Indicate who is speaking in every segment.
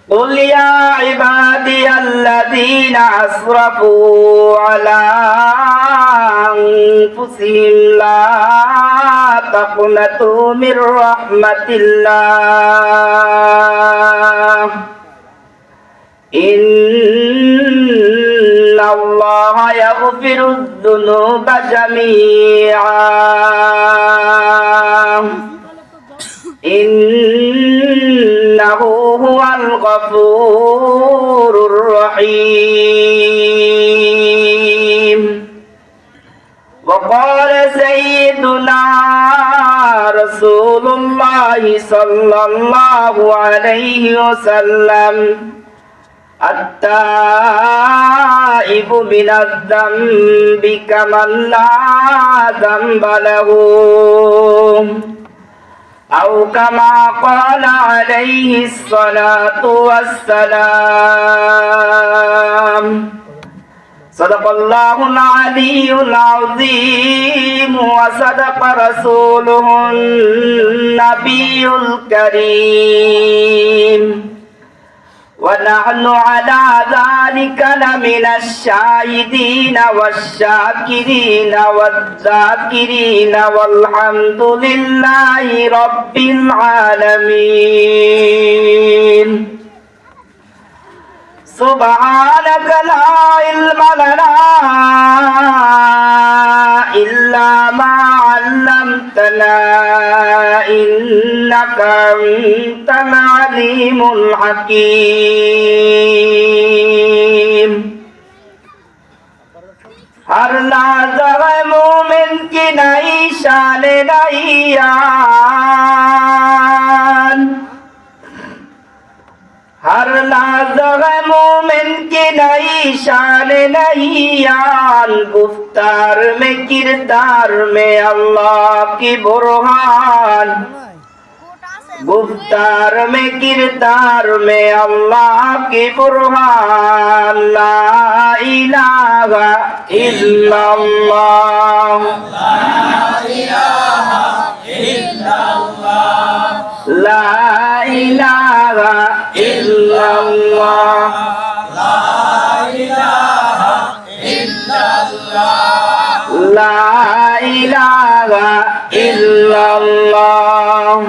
Speaker 1: قل يا عبادي الذين أسرفوا على أنفسهم لا تقنطوا من رحمة الله إن الله يغفر الذنوب جميعا إنه هو الغفور الرحيم وقال سيدنا رسول الله صلى الله عليه وسلم التائب من الذنب كمن لا ذنب له أو كما قال عليه الصلاة والسلام صدق الله العلي العظيم وصدق رسوله النبي الكريم ونحن على ذلك لمن الشاهدين والشاكرين والذاكرين والحمد لله رب العالمين سبحانك لا علم لنا إلا ما علمتنا إنك أنت العليم الحكيم हर लाज़ह मोमिन की नई शान नईयान हर लाज़ह मोमिन की नई शान नईयान गुफ्तार में किरदार में अल्लाह की बुरहान गुफ्तार में किरदार में अल्लाह की बुरहान ला इलाहा इल्लल्लाह ला इलाहा इल्लल्लाह ला इलाहा इल्लल्लाह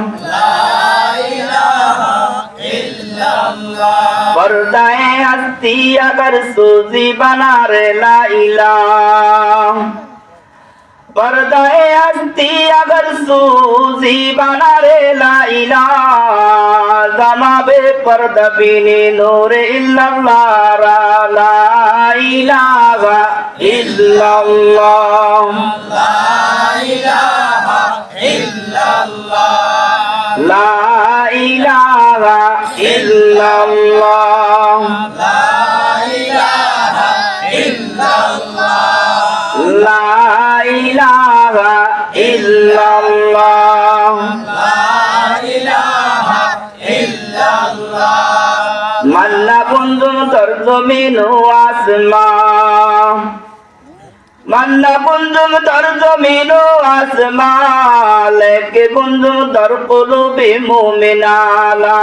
Speaker 1: पर्दाए हस्ती अगर सूजी बना रे ला इलाह पर्दाए हस्ती अगर सूजी बना रे ला इलाह जमाबे पर्दा बिनी नूर इल्लल्लाह ला इलाहा इल्लल्लाह ला इलाहा इल्लल्लाह ला इलाहा इल्लल्लाह ला इलाहा इल्लल्लाह मन्ना कुंजुम तर जमीन आसमां मन्ना कुंजुम तर जमीन आसमां लेके कुंजुम तर कुलूबी मुमिना ला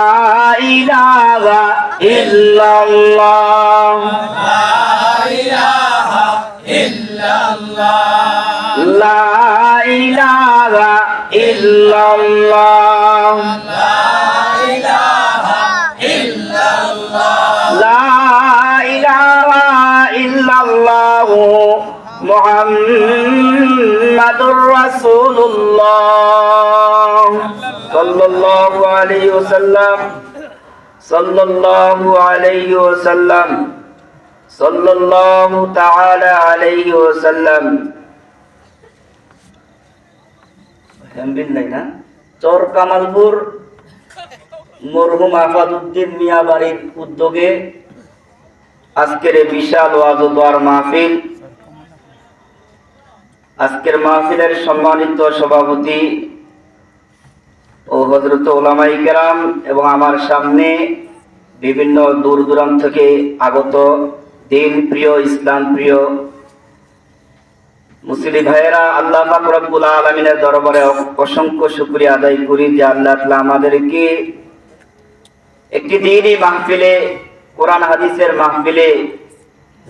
Speaker 1: इलाहा इल्लल्लाह ला इलाहा इल्लल्लाह ला इलाहा इल्लल्लाह मुहम्मदुर रसूलुल्लाह सल्लल्लाहु अलैहि वसल्लम सल्लल्लाहु अलैहि वसल्लम सल्लल्लाहु ताआला अलैहि वसल्लम আলহামদুলিল্লাহ চর কামালপুর মরহুম আফাদউদ্দিন মিয়া বাড়ির উদ্যোগে আজকের এই বিশাল ওয়াজ ও দোয়ার মাহফিল আজকের মাহফিলের সম্মানিত সভাপতি ও হযরত উলামায়ে কেরাম এবং আমার সামনে বিভিন্ন দূর দূরান্ত থেকে আগত দিন প্রিয় ইসলাম প্রিয় মুসলিম ভাইয়েরা, আল্লাহ পাক রব্বুল আলামিনের দরবারে অসংখ্য শুকরিয়া আদায় করি যে আল্লাহ তাআলা আমাদেরকে একটি দ্বীনি মাহফিলে, কোরআন হাদিসের মাহফিলে,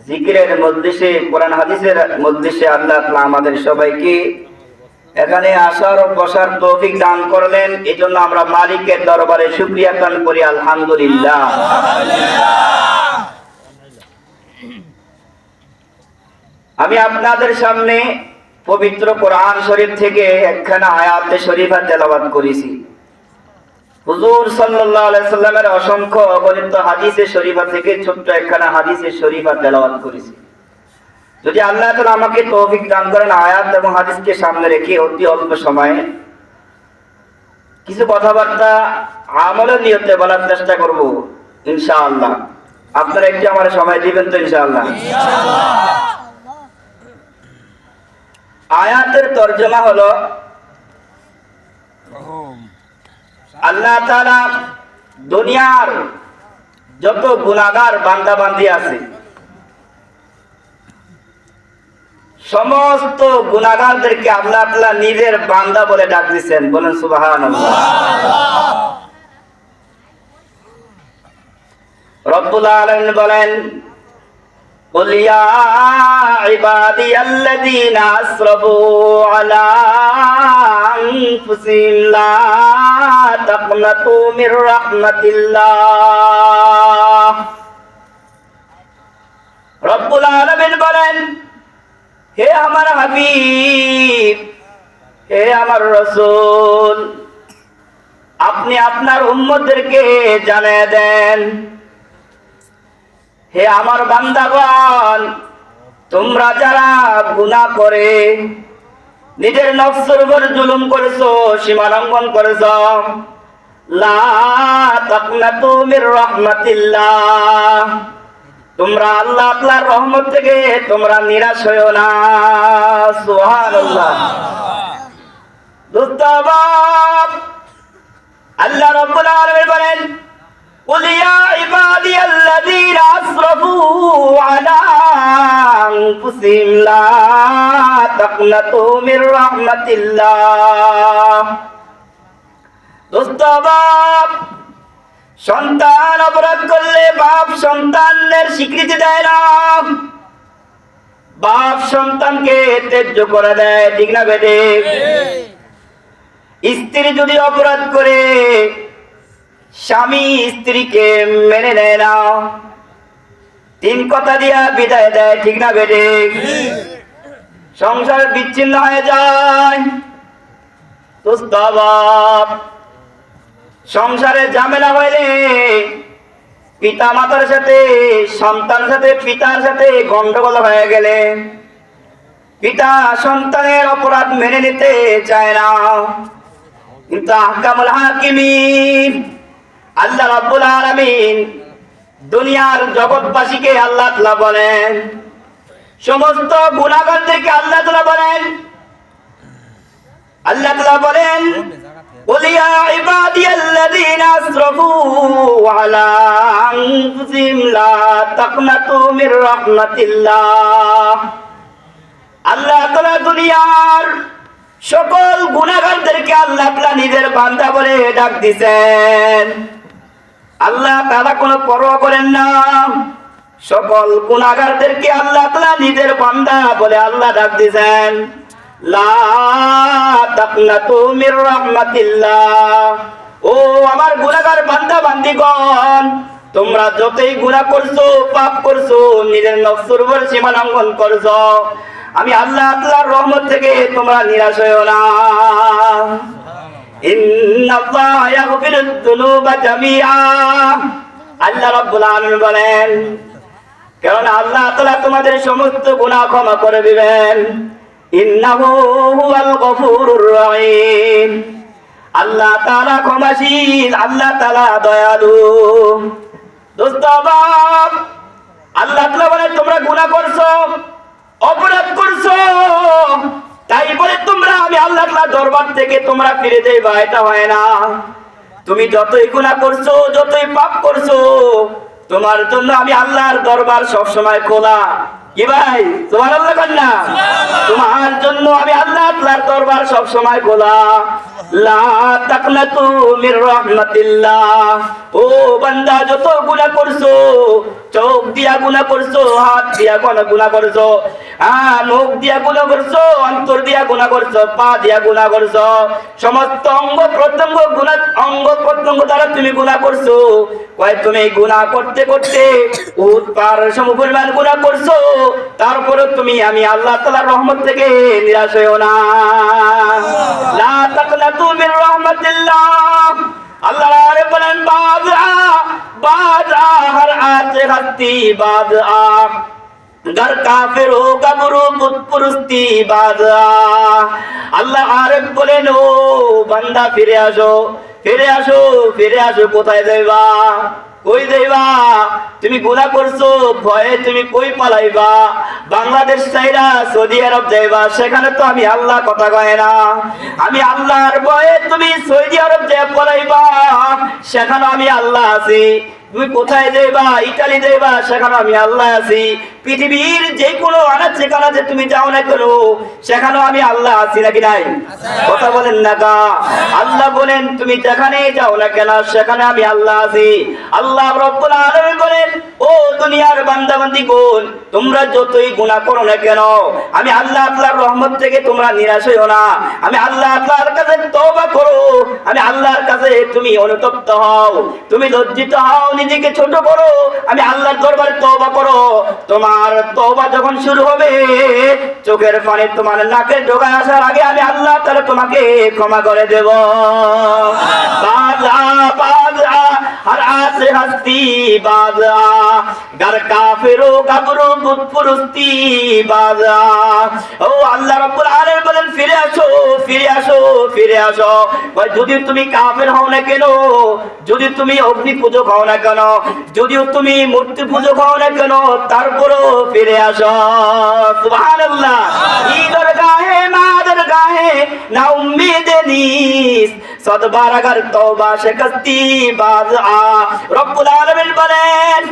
Speaker 1: জিকিরের মজলিসে, কোরআন হাদিসের মজলিসে আল্লাহ তাআলা আমাদের সবাইকে এখানে আসার ও বসার তৌফিক দান করলেন। এজন্য আমরা মালিকের দরবারে শুকরিয়া দান করি, আলহামদুলিল্লাহ। আমি আপনাদের সামনে পবিত্র কোরআন শরীফ থেকে একখানা আয়াতে শরীফা তেলাওয়াত করেছি। হুজুর সাল্লাল্লাহু আলাইহি সাল্লামের অসংখ্য অগণিত হাদিসে শরীফা থেকে ছোট্ট একখানা হাদিসে শরীফা তেলাওয়াত করেছি। যদি আল্লাহ তাআলা আমাকে তৌফিক দান করেন, আয়াত এবং হাদিসকে সামনে রেখে অতি অল্প সময়ে কিছু কথাবার্তা আমলের নিয়তে বলার চেষ্টা করব ইনশাআল্লাহ। আপনারা একটু আমার সময় দিবেন তো ইনশাআল্লাহ? আয়াতের তরজমা হলো, আল্লাহ তাআলা দুনিয়ার যত গুনাহগার বান্দা বান্দি আছে, সমস্ত গুনাহগারদেরকে আল্লাহ তাআলা নিজের বান্দা বলে ডাক দিচ্ছেন। বলেন সুবহানাল্লাহ। রব্বুল আলামিন বলেন, قل يا عبادي الذين أسرفوا على أنفسهم لا تقنطوا من رحمة الله। রব্বুল আলামিন বলেন, হে আমার হাবিব, হে আমার রাসূল, আপনি আপনার উম্মতদেরকে জানিয়ে দেন, হে আমার বান্দাগণ, তোমরা যারা গুনাহ করে নিজের নফসের উপর জুলুম করেছো, সীমা লঙ্ঘন করেছো, লা তাকনাতু মির রাহমাতিল্লাহ, তোমরা আল্লাহ তাআলার রহমত থেকে তোমরা নিরাশ হয়ো না। সুবহানাল্লাহ। দুস্তাবাব আল্লাহ রাব্বুল আলামিন বলেন, قل يا عبادي الذين أسرفوا على أنفسهم لا تقنطوا من رحمة الله। দোস্তবাব, সন্তান অপরাধ করলে বাপ সন্তানের স্বীকৃতি দেয় না, বাপ সন্তানকে ত্যায্য করে দেয়, ঠিক না বেটে? স্ত্রী যদি অপরাধ করে স্বামী স্ত্রীকে মেনে নেয় না, তিন কথা দিয়া বিদায় দেয়, ঠিক না বেটে? সংসার বিচ্ছিন্ন হয়ে যায়। দোস্তবাব, সংসারে ঝামেলা হইলে পিতা মাতার সাথে সন্তানের সাথে পিতার সাথে গন্ডগোল হয়ে গেলে পিতা সন্তানের অপরাধ মেনে নিতে চায় না, কিন্তু আহকামুল হাকিমিন আল্লাহ রাব্বুল আলামিন দুনিয়ার জগৎবাসীকে আল্লাহ তাআলা বলেন, সমস্ত গুনাহগারদেরকে আল্লাহ তাআলা বলেন, আল্লাহ তাআলা বলেন, قل يا عبادي الذين أسرفوا على أنفسهم لا تقنطوا من رحمة الله। আল্লাহ তাআলা দুনিয়ার সকল গুনাহগারদেরকে আল্লাহ তাআলা নিজের বান্দা বলে ডাক দিবেন। আল্লাহ তাআলা কোনো পরোয়া করেন না, সকল গুনাহগারদেরকে আল্লাহ তাআলা নিজের বান্দা বলে আল্লাহ ডাক দিবেন। লা তাকনাতু মির রাহমাতিল্লাহ, ও আমার গুনাহগার বান্দা বান্দিগণ, তোমরা যতই গুনাহ করছো, পাপ করছো, নিজের নফসের উপর সীমা লঙ্ঘন করছো, আমি আল্লাহ তাআলার রহমত থেকে তোমরা নিরাশ হয়ো না। ইন্নাল্লাহা ইয়াগফিরুদ যুনুবা জামিআ, আল্লাহ রাব্বুল আলামিন বলেন, কারণ আল্লাহ তাআলা তোমাদের সমস্ত গুনাহ ক্ষমা করে দিবেন। ইন্নাহু হুয়াল গফুরুর রহিম, আল্লাহ তাআলা ক্ষমাশীল, আল্লাহ তাআলা দয়ালু। দোস্তবাব, আল্লাহ তাআলা বলে তোমরা গুনাহ করছো, অপরাধ করছো, তাই বলে তোমরা আমি আল্লাহ তাআলার দরবার থেকে তোমরা ফিরে যাইবা, এটা হয় না। তুমি যতই গুনাহ করছো, যতই পাপ করছো, তোমার জন্য আমি আল্লাহর দরবার সব সময় খোলা, কি ভাই সুবহানাল্লাহ কন্যা, তোমার জন্য আমি আল্লাহ তাআলার দরবার সব সময় খোলা। লা তাকনাতু মির রাহমাতিল্লাহ। ও বান্দা, যত গুনাহ করছো, চোখ দিয়া গুনাহ করছো, হাত দিয়া গুনাহ করছো, মুখ দিয়া গুনাহ করছো, অন্তর দিয়া গুনাহ করছো, পা দিয়া গুনাহ করছো, সমস্ত অঙ্গ প্রত্যঙ্গ দ্বারা তুমি গুনাহ করছো। কয় তুমি গুনাহ করতে করতে উৎপার সমপরিমাণ গুনাহ করছো, তারপরে তুমি আমি আল্লাহ তাআলার রহমত থেকে নিরাশ হইও না। লা তাকনাতু মির রাহমাতিল্লাহ। আল্লাহ রাব্বুল বলেন বাদআ হর আতে হস্তি বাদআ घर काफिर हो कब्र पुरुस्ती बादआ। আল্লাহ আরেক বলেন, ও বান্দা ফিরে আসো, ফিরে আসো, ফিরে আসো। কোথায় যাইবা? কই যাইবা? তুমি গুনাহ করছো, ভয়ে তুমি কই পালাইবা? বাংলাদেশ চাইরা সৌদি আরব যাইবা, সেখানে তো আমি আল্লাহ কথা কয় না। আমি আল্লাহর ভয়ে তুমি সৌদি আরব যাই পালাইবা, সেখানে আমি আল্লাহ আছি। তুমি কোথায় যাইবা? ইতালি যাইবা, সেখানে আমি আল্লাহ আছি। পৃথিবীর যে কোনো আনাচে কানাচে তুমি যাও না কেন, সেখানেও আমি আল্লাহ আছি নাকি নাই? কথা বলেন না কা? আল্লাহ বলেন তুমি যেখানে যাও না কেন, সেখানে আমি আল্লাহ আছি। আল্লাহ রাব্বুল আলামিন বলেন, ও দুনিয়ার বান্দা বান্দিগণ, তোমরা যতই গুনাহ করো না কেন, আমি আল্লাহ আল্লাহর রহমত থেকে তোমরা নিরাশ হইও না। আমি আল্লাহ আল্লাহর কাছে তওবা করো, আমি আল্লাহর কাছে তুমি অনুতপ্ত হও, তুমি লজ্জিত হও, নিজেকে ছোট করো, আমি আল্লাহর দরবারে তওবা করো। তোমার তওবা যখন শুরু হবে, চোখের পানি তোমার নাকের ডগায় আসার আগে আমি আল্লাহ তাআলা তোমাকে ক্ষমা করে দেব। বাদআ বাদআ হর আতে হস্তি বাদআ घर কাফিরু কবরু পুরুস্তি বাদআ। ও আল্লাহ রাব্বুল আলামিন বলেন, ফিরে আসো, ফিরে আসো, ফিরে আসো। যদি তুমি কাফের হও না কেন, যদি তুমি অগ্নি পূজক হও না কেন, যদিও তুমি মূর্তি পূজক হও না কেন, তারপরও ফিরে আসো। সুবহানাল্লাহ। ঈদের গাহে মাদের গাহে না উম্মীদ নিস, সদবার अगर তওবা শিকস্তি বাদআ। রব্বুল আলামিন বলেন,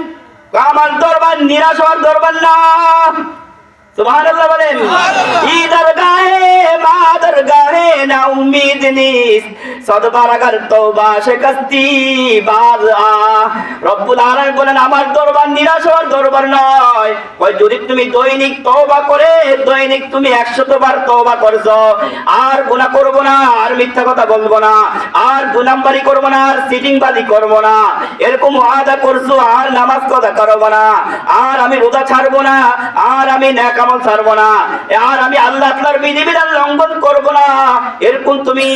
Speaker 1: আমার দরবার নিরাশ হওয়ার দরবার না। সুবহানাল্লাহ বলেন। ঈদের গাহে মাদের গাহে না উম্মীদ নিস, সদবার अगर তওবা শিকস্তি বাদআ। রব্বুল আলামিন বলেন, আমার দরবার নিরাশ হওয়ার দরবার নয়। কই যদি তুমি দৈনিক তওবা করে, দৈনিক তুমি 100 বার তওবা করছো, আর গুনাহ করব না, আর মিথ্যা কথা বলবো না, আর দুনাম্বারি করব না, আর সিটিংবাজি করব না, এরকম ওয়াদা করছো, আর নামাজ কাজা করব না, আর আমি রোজা ছাড়বো না, আর আমি নেক আমল ছাড়বো না, আর আমি আল্লাহ তাআলার বিধিবিধান লঙ্ঘন করব না, এরকম তুমি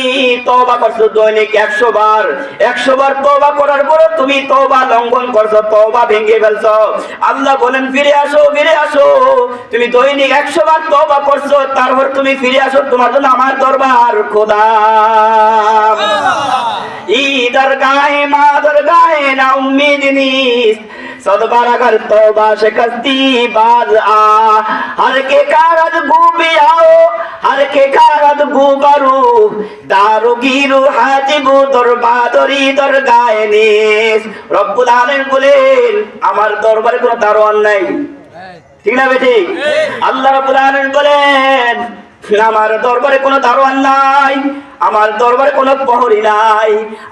Speaker 1: তওবা করছো দৈনিক 100 বার। 100 বার তওবা করার পর তুমি তওবা লঙ্ঘন করছো, তওবা ভেঙে ফেলছো। আল্লাহ বলেন, ফিরে আসো, ফিরে আসো। তুমি দৈনিক 100 বার তওবা করছো, তারপর তুমি ফিরে আসো, তোমার জন্য আমার দরবার খোদা। ঈদের গায়ে মাদের গায়ে না উম্মীদ নিস, सदबार अगर तौबा शिकस्ती बादआ। हर के कारद गुबी आओ, हर के कारद गुबरू, दारू गिरु हाजिबु दरबादरी दरगाहे निस। রব্বুল আলামিন বলেন, আমার দরবারে কোনো দারোয়ান নাই, ঠিক না বেটি? আল্লাহ রাব্বুল আলামিন বলেন, আমার দরবারে কোনো দারোয়ান নাই, আমার দরবারে কোনো প্রহরী নাই,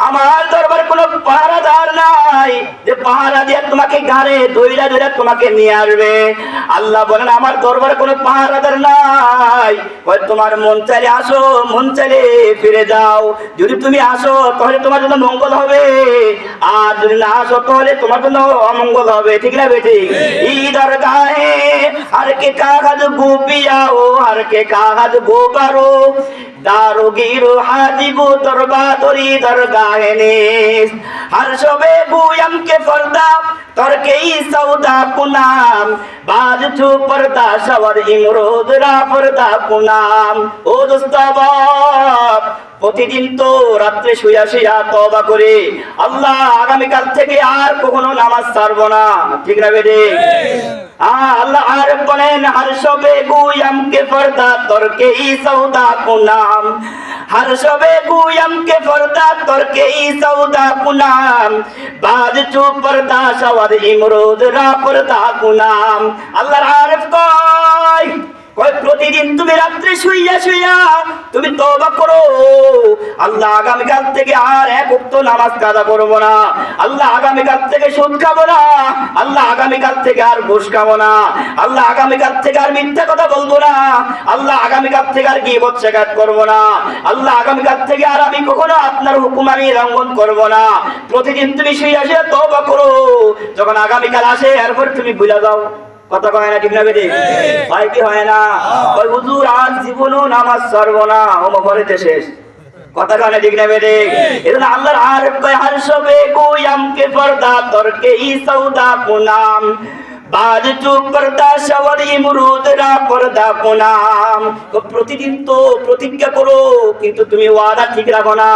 Speaker 1: আমার দরবারে কোনো পাহারাদার নাই যে পাহারা দিয়ে তোমাকে ঘাড়ে ধইরা ধইরা তোমাকে নিয়ে আসবে। আল্লাহ বলেন, আমার দরবারে কোনো পাহারাদার নাই। ওই তোমার মন চাইলে আসো, মন চাইলে ফিরে যাও। যদি তুমি আসো তাহলে তোমার জন্য মঙ্গল হবে, আর যদি না আসো তাহলে তোমার জন্য অমঙ্গল হবে, ঠিক না বেটি? ঈদের গায়ে আর কে কাগজ গুপিয়াও, আর কে কাগজ গোপারো, দারু গিরু হাজিবু দরবাদরি দরগাহে নিস। हर शबे बुयम के फरदा तरके सौदा कुनाम, बाज छू पर्दा शवर इमरोद रा पर्दा कुनाम। ओ दोस्ताबाब, প্রতিদিন তো রাত্রে শুয়া শুয়া তওবা করে আল্লাহ আগামীকাল থেকে আর কখনো নামাজ ছাড়বো না, ঠিক না বেটি? আল্লাহ আর বলেন, हर शबे बुयम के फरदा तरके सौदा कुनाम, हर शबे गुयम के पर्दा तोरके ई सौदा कुनाम बाज चू पर्दा सवाद इमरोद रा पर्दा कुनाम আল্লাহর আরিফ কয় ওই প্রতিদিন তুমি রাত্রে শুইয়া শুইয়া তুমি তওবা করো আল্লাহ আগামীকাল থেকে আর এক ওয়াক্ত নামাজ কাজা করব না আল্লাহ আগামীকাল থেকে সুদ খাবো না আল্লাহ আগামীকাল থেকে আর ঘুষ খাবো না আল্লাহ আগামীকাল থেকে আর মিথ্যা কথা বলবো না আল্লাহ আগামীকাল থেকে আর গীবত শেখাত করব না আল্লাহ আগামীকাল থেকে আর আমি কখনো আপনার হুকুম আমি লঙ্ঘন করব না প্রতিদিন তুমি শুইয়া শুইয়া তওবা করো যখন আগামীকাল আসে এরপর তুমি ভুলে যাও কথা কয় না ঠিক না বেটি ভাই কি হয় না ওই হুজুর আজ জীবনও নামাজ ছাড়বো না ওমরে শেষ কথা কয় না ঠিক না বেটি এজন্য আল্লাহর আরিফ কয় হর শবে গুয়াম কে পর্দা তরকে ই সৌদা কুনাম বাজ চু পর্দা সওয়াদ ইমরুদ রা পর্দা কুনাম তো প্রতিদিন তো প্রতিজ্ঞা করো কিন্তু তুমি ওয়াদা ঠিক রাখো না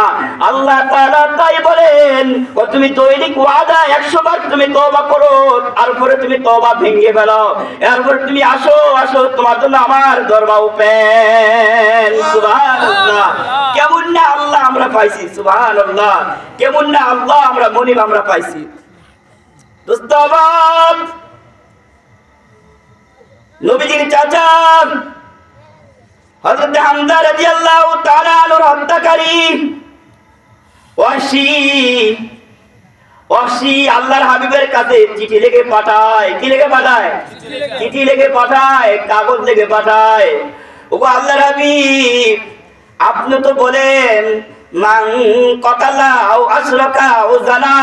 Speaker 1: আল্লাহ তাআলা তাই বলেন ও তুমি দৈনিক ওয়াদা 100 বার তুমি তওবা করো তারপরে তুমি তওবা ভেঙে ফেলো এরপর তুমি আসো আসো তোমার জন্য আমার দরবার ওপেন সুবহানাল্লাহ কেমন না আল্লাহ আমরা পাইছি সুবহানাল্লাহ কেমন না আল্লাহ আমরা মনিব আমরা পাইছি দোস্তাবাদ নবীজির চাচা হযরত হামজা রাদিয়াল্লাহু তাআলা আনহুর হত্যাকারী ওয়াহশী আল্লাহর হাবিবের কাছে চিঠি লিখে পাঠায় কি লিখে পাঠায় চিঠি লিখে পাঠায় কাগজ লিখে পাঠায় ওগো আল্লাহর হাবিব আপনি তো বলেন মান কাতালা আও আশরাকা আও জানা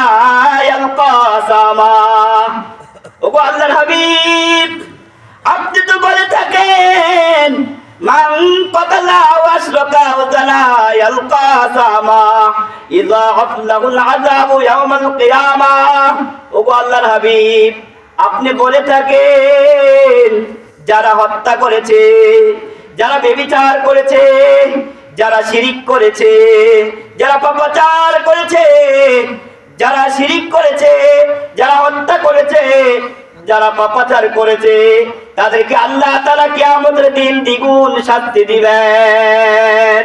Speaker 1: ইয়ালকা সামা ওগো আল্লাহর হাবিব আপনি তো বলে থাকেন মান কাতালা ওয়া আশরাকা ওয়া জানা ইয়ালকা সামা ইযা আফলাহুল আযাবু ইয়াউমাল কিয়ামাহ ওগো আল্লাহর হাবিব আপনি বলে থাকেন যারা হত্যা করেছে যারা ব্যভিচার করেছে যারা শিরিক করেছে যারা পাপাচার করেছে যারা শিরিক করেছে যারা হত্যা করেছে যারা পাপাচার করেছে তাদেরকে আল্লাহ তাআলা কিয়ামতের দিন দ্বিগুণ শাস্তি দিবেন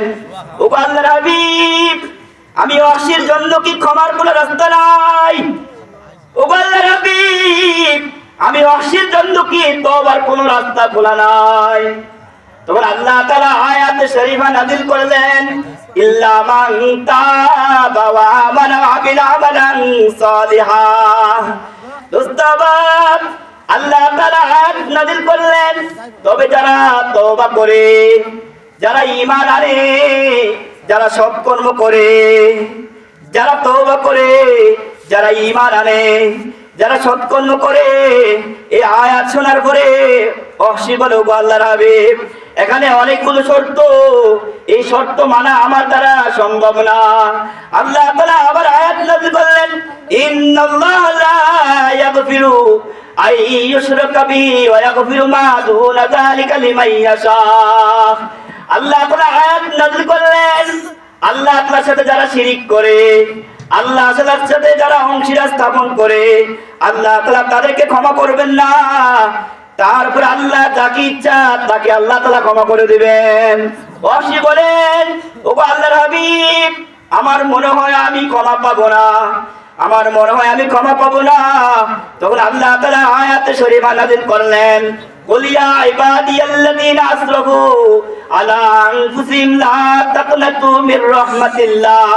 Speaker 1: ও আল্লাহর হাবিব আমি ওয়াহশীর জন্য কি ক্ষমার কোনো রাস্তা নাই ও আল্লাহর হাবিব আমি ওয়াহশীর জন্য কি তওবার কোনো রাস্তা খোলা নাই তখন আল্লাহ তাআলা আয়াত শরীফা নাযিল করলেন ইল্লা মান তাবা ওয়া আমানা ওয়া আমিলা আমালান সালিহা দোস্তাবাদ আল্লাহ তাআলা আয়াত নাযিল করলেন তবে যারা তওবা করে যারা ঈমান আনে যারা সৎকর্ম করে যারা তওবা করে যারা ঈমান আনে যারা সৎকর্ম করে এই আয়াত শোনার পরে ওয়াহশী বলে ওগো আল্লাহর হাবিব এখানে অনেকগুলো শর্ত এই শর্ত মানা আমার দ্বারা সম্ভব না আল্লাহ তাআলা আবার আয়াত নাযিল করলেন ইন্নাল্লাহা লা ইয়াগফিরু আই ইউশরাকা বিহি ওয়া ইয়াগফিরু মা দুনা যালিকা লিমান ইয়াশা আল্লাহ তাআলা আয়াত নাযিল করলেন আল্লাহ তাআলার সাথে যারা শিরিক করে আল্লাহ তাআলার সাথে যারা অংশীদার স্থাপন করে আল্লাহ তাআলা তাদেরকে ক্ষমা করবেন না তারপর আল্লাহ যাকে ইচ্ছা তাকে আল্লাহ তাআলা ক্ষমা করে দিবেন ওয়াহশী বলেন ওগো আল্লাহর হাবিব আমার মনে হয় আমি ক্ষমা পাবো না আমার মনে হয় আমি ক্ষমা পাবো না তখন আল্লাহ তাআলা আয়াত শরীফা নাযিল করলেন কুল ইয়া ইবাদিয়াল্লাযীনা আসরাফু আলা আনফুসিহিম লা তাকনাতু মির রাহমাতিল্লাহ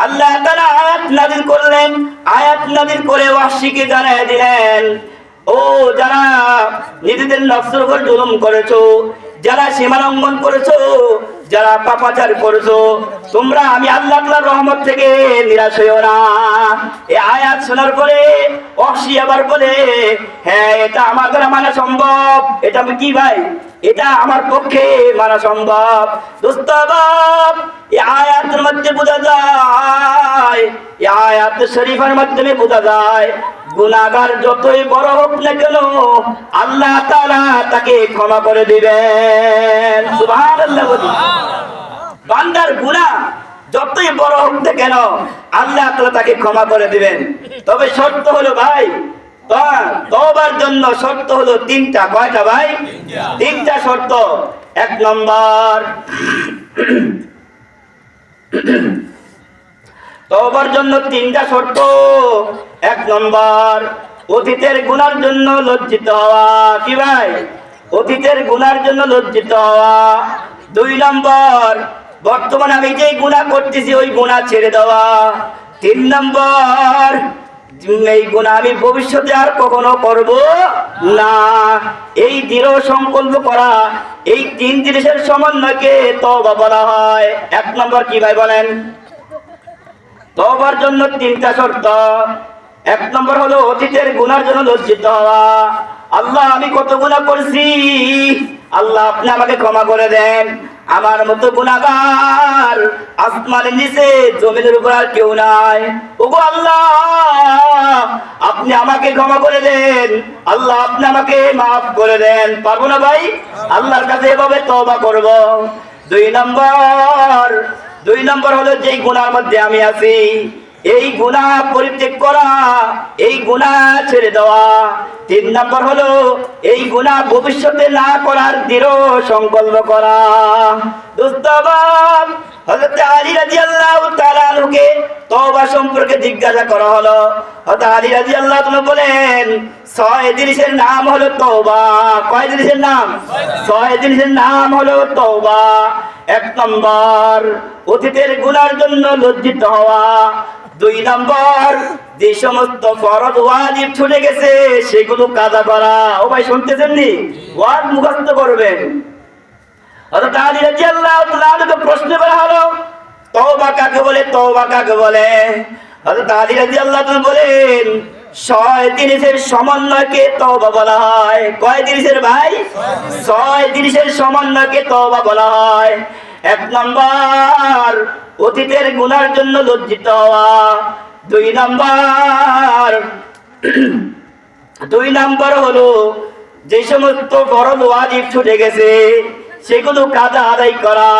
Speaker 1: আল্লাহ তাআলা আয়াত নাযিল করলেন আয়াত নাযিল করে ওয়াহশীকে জানিয়ে দিলেন ও যারা নিজেদের নফসের উপর জুলুম করেছো যারা সীমা লঙ্ঘন করেছো যারা পাপাচার করেছো তোমরা আমি আল্লাহ তাআলার রহমত থেকে নিরাশ হইও না এই আয়াত শোনার পরে ওয়াহশী আবার বলে হ্যাঁ এটা আমার দ্বারা মানা সম্ভব এটা কি ভাই এটা আমার পক্ষে মানা সম্ভব দোস্তাবাব এই আয়াতের মধ্যে বোঝা যায় এই আয়াত শরীফের মাধ্যমে বোঝা যায় গুনাহগার যতই বড় হোক না কেন আল্লাহ তাআলা তাকে ক্ষমা করে দিবেন সুবহানাল্লাহ বান্দার গুনাহ যতই বড় হোক না কেন আল্লাহ তাআলা তাকে ক্ষমা করে দিবেন তবে শর্ত হলো ভাই তওবার জন্য শর্ত হলো তিনটা কয়টা ভাই তিনটা শর্ত এক নম্বর তওবার জন্য তিনটা শর্ত। 1 নম্বর, অতীতের গুনার জন্য লজ্জিত হওয়া। কি ভাই? অতীতের গুনার জন্য লজ্জিত হওয়া। 2 নম্বর, বর্তমানে আমি যে গুনাহ করতেছি ওই গুনাহ ছেড়ে দেওয়া। 3 নম্বর, এই গুনাহ আমি ভবিষ্যতে আর কখনো করব না, এই দৃঢ় সংকল্প করা। এই 3 জিনিসের সমন্বয়কে তওবা বলা হয়। 1 নম্বর কি ভাই বলেন? তওবার জন্য 3টা শর্ত। 1 নম্বর হলো অতীতের গুনার জন্য লজ্জিত হওয়া। আল্লাহ, আমি কত গুনাহ করছি, আল্লাহ আপনি আমাকে ক্ষমা করে দেন। আমার মতো গুনাহগার আসমানের নিচে জমিনের উপর আর কেউ নাই। ওগো আল্লাহ, আপনি আমাকে ক্ষমা করে দেন। আল্লাহ, আপনি আমাকে মাফ করে দেন। পারবো না ভাই? আল্লাহর কাছে এভাবে তওবা করব। 2 নম্বর হলো যেই গুনার মধ্যে আমি আছি এই গুনাহ পরিত্যাগ করা, এই গুনাহ ছেড়ে দেওয়া। 3 নম্বর হলো এই গুনাহ ভবিষ্যতে না করার দৃঢ় সংকল্প করা। দোস্তাবাব, হযরত আলী রাদিয়াল্লাহু তাআলা আনহুকে তওবা সম্পর্কে জিজ্ঞাসা করা হলো। হযরত আলী রাদিয়াল্লাহু তাআলা বলেন, 6 জিনিসের নাম হলো তওবা। কয় জিনিসের নাম? 6 জিনিসের নাম হলো তওবা। 1 নম্বর, অতীতের গুনার জন্য লজ্জিত হওয়া। 2 নম্বর, যে সমস্ত ফরজ ওয়াজিব ছুটে গেছে সেগুলো কাজা করা। ও ভাই শুনতেছেন নি? ওয়াজ মুখস্থ করবেন। হযরত আলী রাদিয়াল্লাহু তাআলা প্রশ্ন করা হলো, তওবা কাকে বলে? তওবা কাকে বলে? হযরত আলী রাদিয়াল্লাহু তাআলা বলেন, 6 জিনিসের সমন্বয়কে তওবা বলা হয়। কয় জিনিসের ভাই? 6 জিনিসের সমন্বয়কে তওবা বলা হয়। 1 নম্বর, অতীতের গুনার জন্য লজ্জিত হওয়া। 2 নম্বর হলো যে সমস্ত ফরজ ওয়াজিব ছুটে গেছে সেগুলো কাজা আদায় করা।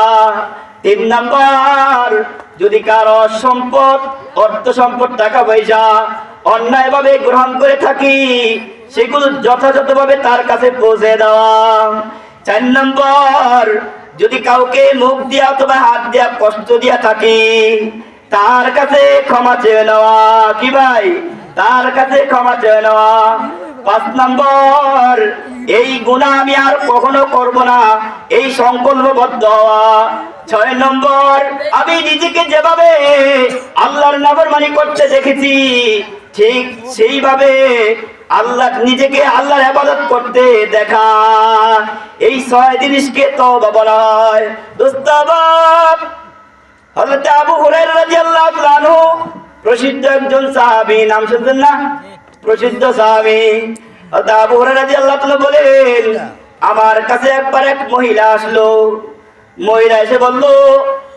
Speaker 1: 3 নম্বর, যদি কারো সম্পদ, অর্থ সম্পদ, টাকা পয়সা অন্যায়ভাবে গ্রহণ করে থাকি সেগুলো যথাযথভাবে তার কাছে পৌঁছে দেওয়া। 4 নম্বর, যদি কাউকে মুখ দিয়া অথবা হাত দিয়া কষ্ট দিয়া থাকি তার কাছে ক্ষমা চেয়ে নেওয়া। কি ভাই? তার কাছে ক্ষমা চেয়ে নেওয়া। 5 নম্বর, এই গুনাহ আমি আর কখনো করব না, এই সংকল্পবদ্ধ হওয়া। 6 নম্বর, আমি নিজেকে যেভাবে আল্লাহর নাফরমানি করতে দেখেছি ঠিক সেইভাবে নিজেকে আল্লাহর ইবাদত করতে দেখা। এই 6 জিনিসকে তওবা বলা হয়। দোস্তাবাব, হযরত আবু হুরায়রা রাদিয়াল্লাহু তাআলা আনহু প্রসিদ্ধ একজন সাহাবী, নাম শুনছেন না? প্রসিদ্ধ সাহাবী। হযরত আবু হুরায়রা রাদিয়াল্লাহু তাআলা বলেন, আমার কাছে একবার এক মহিলা আসলো। মহিলা এসে বলল,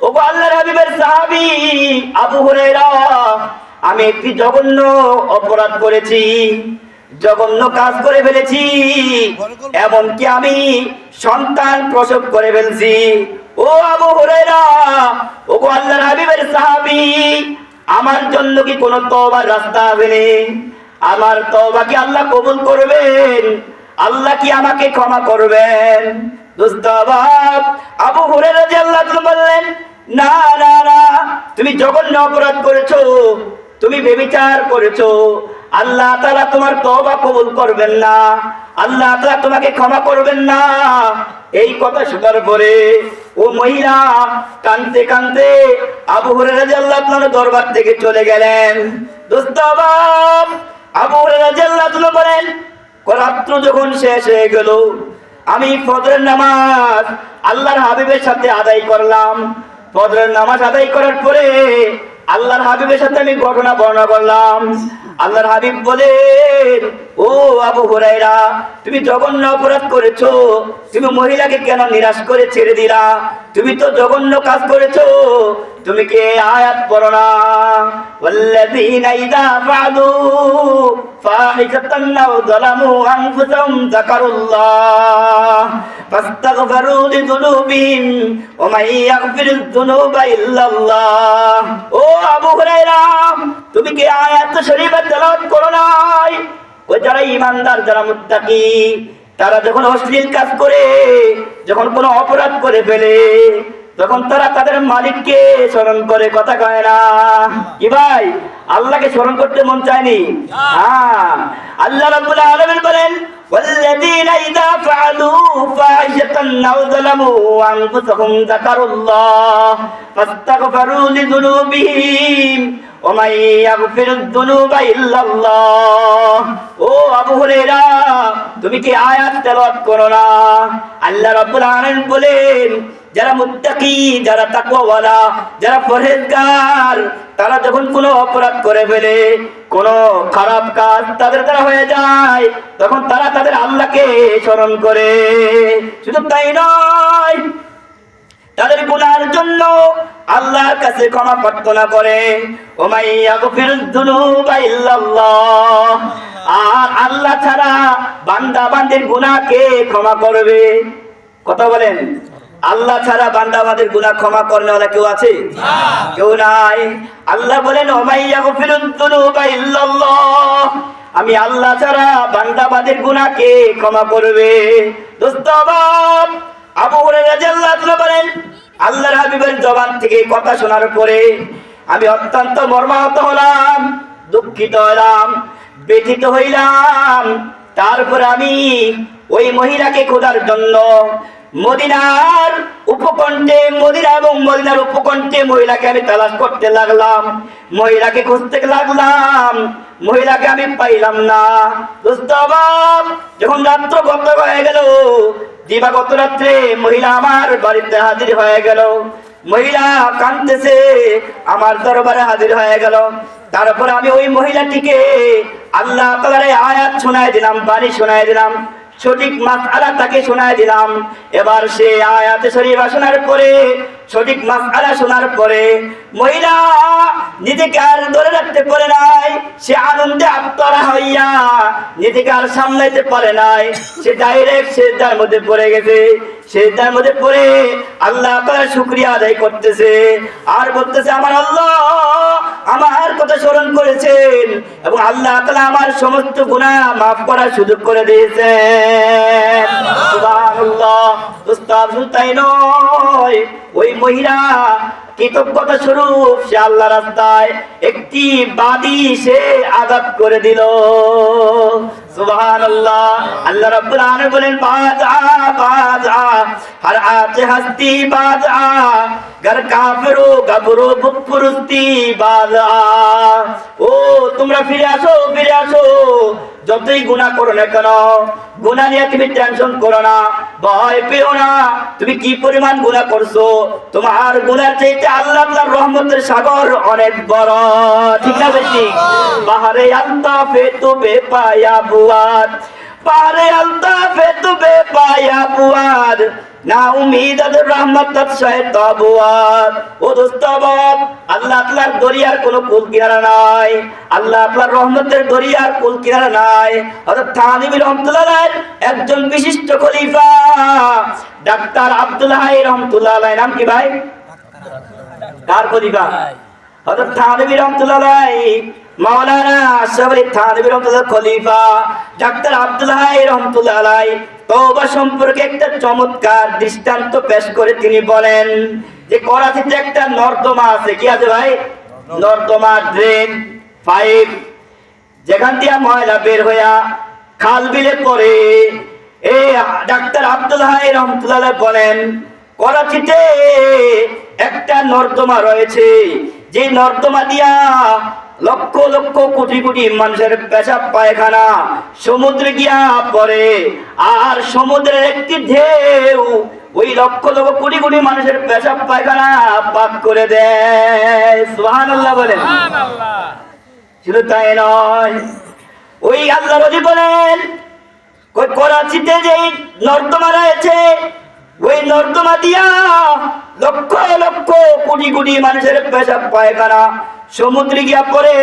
Speaker 1: ওগো আল্লাহর হাবিবের সাহাবী আবু হুরায়রা, আমি একটি জঘন্য অপরাধ করেছি, জঘন্য কাজ করে ফেলেছি, এমনকি আমি সন্তান প্রসব করে ফেলছি। ও আবু হুরায়রা, ওগো আল্লাহর হাবিবের সাহাবী, আমার জন্য কি কোনো তওবার রাস্তা আছে? আমার তওবা কি আল্লাহ কবুল করবেন? আল্লাহ কি আমাকে ক্ষমা করবেন? দোস্তাবাব, আবু হুরায়রা রাদিয়াল্লাহু তাআলা বললেন, না না না, তুমি জঘন্য অপরাধ করেছো, তুমি ব্যভিচার করেছো, আল্লাহ তাআলা তোমার তওবা কবুল করবেন না, আল্লাহ তাআলা তোমাকে ক্ষমা করবেন না। এই কথা শোনার পরে ও মহিলা কাঁদতে কাঁদতে আবু হুরায়রা রাদিয়াল্লাহু তাআলা দরবার থেকে চলে গেলেন। দোস্তাবাব, আবু হুরায়রা রাদিয়াল্লাহু তাআলা বলেন, রাত্র যখন শেষ হয়ে গেল, আমি ফজরের নামাজ আল্লাহর হাবিবের সাথে আদায় করলাম। ফজরের নামাজ আদায় করার পরে আল্লাহর হাবিবের সাথে আমি ঘটনা বর্ণনা করলাম। আল্লাহর হাবিব বলেন, ও আবু হুরায়রা, তুমি জঘন্য অপরাধ করেছো, তুমি মহিলাকে কেন নিরাশ করে ছেড়ে দিলা? তুমি তো জঘন্য কাজ করেছো। তুমি কি আয়াত পড়ো না? ওয়াল্লাযীনা ইযা ফাআলু ফাহিশাতান আও যালামু আনফুসাহুম যাকারুল্লাহ ফাস্তাগফিরু লিযুনুবিহিম ওয়া মান ইয়াগফিরুয যুনুবা ইল্লাল্লাহ। ও আবু হুরায়রা, তুমি কি আয়াত শরীফ তেলাওয়াত করো নাই? ওই যারা ঈমানদার, যারা মুত্তাকি, তারা যখন অশ্লীল কাজ করে, যখন কোনো অপরাধ করে ফেলে, তখন তারা তাদের মালিককে স্মরণ করে, কথা কয় না। কি ভাই, আল্লাহকে স্মরণ করতে মন চায়নি? হ্যাঁ, আল্লাহ রাব্বুল আলামিন বলেন, والذين إذا فعلوا فاحشة أو ظلموا أنفسهم ذكروا الله فاستغفروا لذنوبهم ومن يغفر الذنوب إلا الله। ও আবু হুরায়রা, তুমি কি আয়াত তেলাওয়াত করো না? আল্লাহ রাব্বুল আলামিন বলেন, যারা মুত্তাকি, যারা তাকওয়াওয়ালা, যারা পরহেজগার, তারা যখন কোনো অপরাধ করে ফেলে, কোনো খারাপ কাজ তাদের দ্বারা হয়ে যায়, তখন তারা তাদের আল্লাহকে স্মরণ করে। শুধু তাই নয়, তাদের গুনাহের জন্য আল্লাহর কাছে ক্ষমা প্রার্থনা করে। ওমাই ইয়াগফিরুয যুনুবা ইল্লাল্লাহ। আর আল্লাহ ছাড়া বান্দা বান্দির গুনাহকে ক্ষমা করবে। কথা বলেন, আল্লাহ ছাড়া বান্দা বান্দির গুনাহ ক্ষমা করেনওয়ালা কেউ আছে? কেউ নাই। আল্লাহ বলেন, ওমাই ইয়াগফিরুয যুনুবা ইল্লাল্লাহ, আমি আল্লাহ ছাড়া বান্দা বান্দির গুনাহকে ক্ষমা করবে। দোস্ত বাপ, আবু হুরায়রা রাদিয়াল্লাহু আনহু বলেন, আল্লাহর হাবিবের জবান থেকে কথা শোনার পরে আমি অত্যন্ত মর্মাহত হলাম, দুঃখিত হলাম, ব্যথিত হইলাম। তারপরে আমি ওই মহিলাকে খোঁজার জন্য মদিনার উপকণ্ঠে, মদিনা এবং মদিনার উপকণ্ঠে মহিলাকে আমি তালাশ করতে লাগলাম, মহিলাকে খুঁজতে লাগলাম, মহিলাকে আমি পাইলাম না। দোস্ত বাপ, যখন রাত্র গত হয়ে গেল, দিবাগত রাত্রে মহিলা আমার বাড়িতে হাজির হয়ে গেল। মহিলা কাঁদতেছে, আমার দরবারে হাজির হয়ে গেল। তারপর আমি ওই মহিলাটিকে আল্লাহ তাআলার আয়াত শোনায় দিলাম, বাণী শোনায় দিলাম, সঠিক মাসআলা তাকে শোনায় দিলাম। এবার সে আয়াতে শরীফা শোনার পরে, সঠিক মাসআলা শোনার পরে মহিলা নিজেকে আর ধরে রাখতে পারে নাই। সে আনন্দে আত্মহারা হইয়া নিজেকে আর সামলাইতে পারে নাই। সে ডাইরেক্ট সিজদার মধ্যে পড়ে গেছে। সিজদার মধ্যে পড়ে আল্লাহ তাআলার শুকরিয়া আদায় করতেছে আর বলতেছে, আমার আল্লাহ আমার কথা স্মরণ করেছেন এবং আল্লাহ তাআলা আমার সমস্ত গুনাহ মাফ করার সুযোগ করে দিয়েছেন। সুবহানাল্লাহ। উস্তাদ তাই নয়, ওই মহিলা কৃতজ্ঞতা স্বরূপ সে আল্লাহ রাস্তায় একটি বাদী সে আযাব করে দিল। সুবহানাল্লাহ। আল্লাহ রাব্বুল আলামিন বলেন, বাজা বাজা হর আতে হস্তি বাজা গর কাফিরো গবরো বুপুরুস্তি বাজা। ও তোমরা ফিরে আসো, ফিরে আসো। যতই গুনাহ করো না কেন, গুনাহ নিয়ে তুমি টেনশন করো না, ভয় পেও না। তুমি কি পরিমাণ গুনাহ করছো, তোমার গুনার চাইতে আল্লাহ তাআলার রহমতের সাগর অনেক বড়। ঠিক না বেশি? বাহারে আলতাফে তুবে পায়া বুয়াদ, বাহারে আলতাফে তুবে পায়া বুয়াদ, না উম্মীদাদ রহমত শয়তান বুয়াদ। ও দোস্ত বাপ, আল্লাহ তাআলার দরিয়ার কোনো কুল কিনারা নাই, আল্লাহ তাআলার রহমতের দরিয়ার কুল কিনারা নাই। হযরত থানবী রাহমাতুল্লাহ আলাইহি একজন বিশিষ্ট খলিফা ডাক্তার আব্দুল হাই রাহমাতুল্লাহ আলাইহি, নাম কি ভাই? কার খলিফা? হযরত থানবী রাহমাতুল্লাহ আলাইহি, মাওলানা আশরাফ আলী থানবী রাহমাতুল্লাহ খলিফা ডাক্তার আব্দুল হাই রাহমাতুল্লাহ আলাইহি তওবা সম্পর্কে একটা চমৎকার দৃষ্টান্ত পেশ করে তিনি বলেন যে, করাচিতে একটা নর্দমা আছে। কি আছে ভাই? নর্দমা, ড্রেন, পাইপ, যেখান দিয়ে ময়লা বের হইয়া খাল বিলে পড়ে। এই ডাক্তার আব্দুল হাই রাহমাতুল্লাহ আলাইহি বলেন, করাচিতে একটা নর্দমা রয়েছে, যে নর্দমা দিয়া লক্ষ লক্ষ কোটি কোটি মানুষের পেশাব পায়খানা সমুদ্রে গিয়া পড়ে। আর সমুদ্রের একটি ঢেউ ওই লক্ষ লক্ষ কোটি কোটি মানুষের পেশাব পায়খানা পাক করে দেয়। সুবহানাল্লাহ বলেন। শুধু তাই নয়, ওই আল্লাহর ওলি বলেন, করাচিতে যে নর্দমা রয়েছে, ওই নর্দমা দিয়া লক্ষ লক্ষ কোটি কোটি মানুষের পেশাব পায়খানা সমুদ্রে গিয়া পড়ে।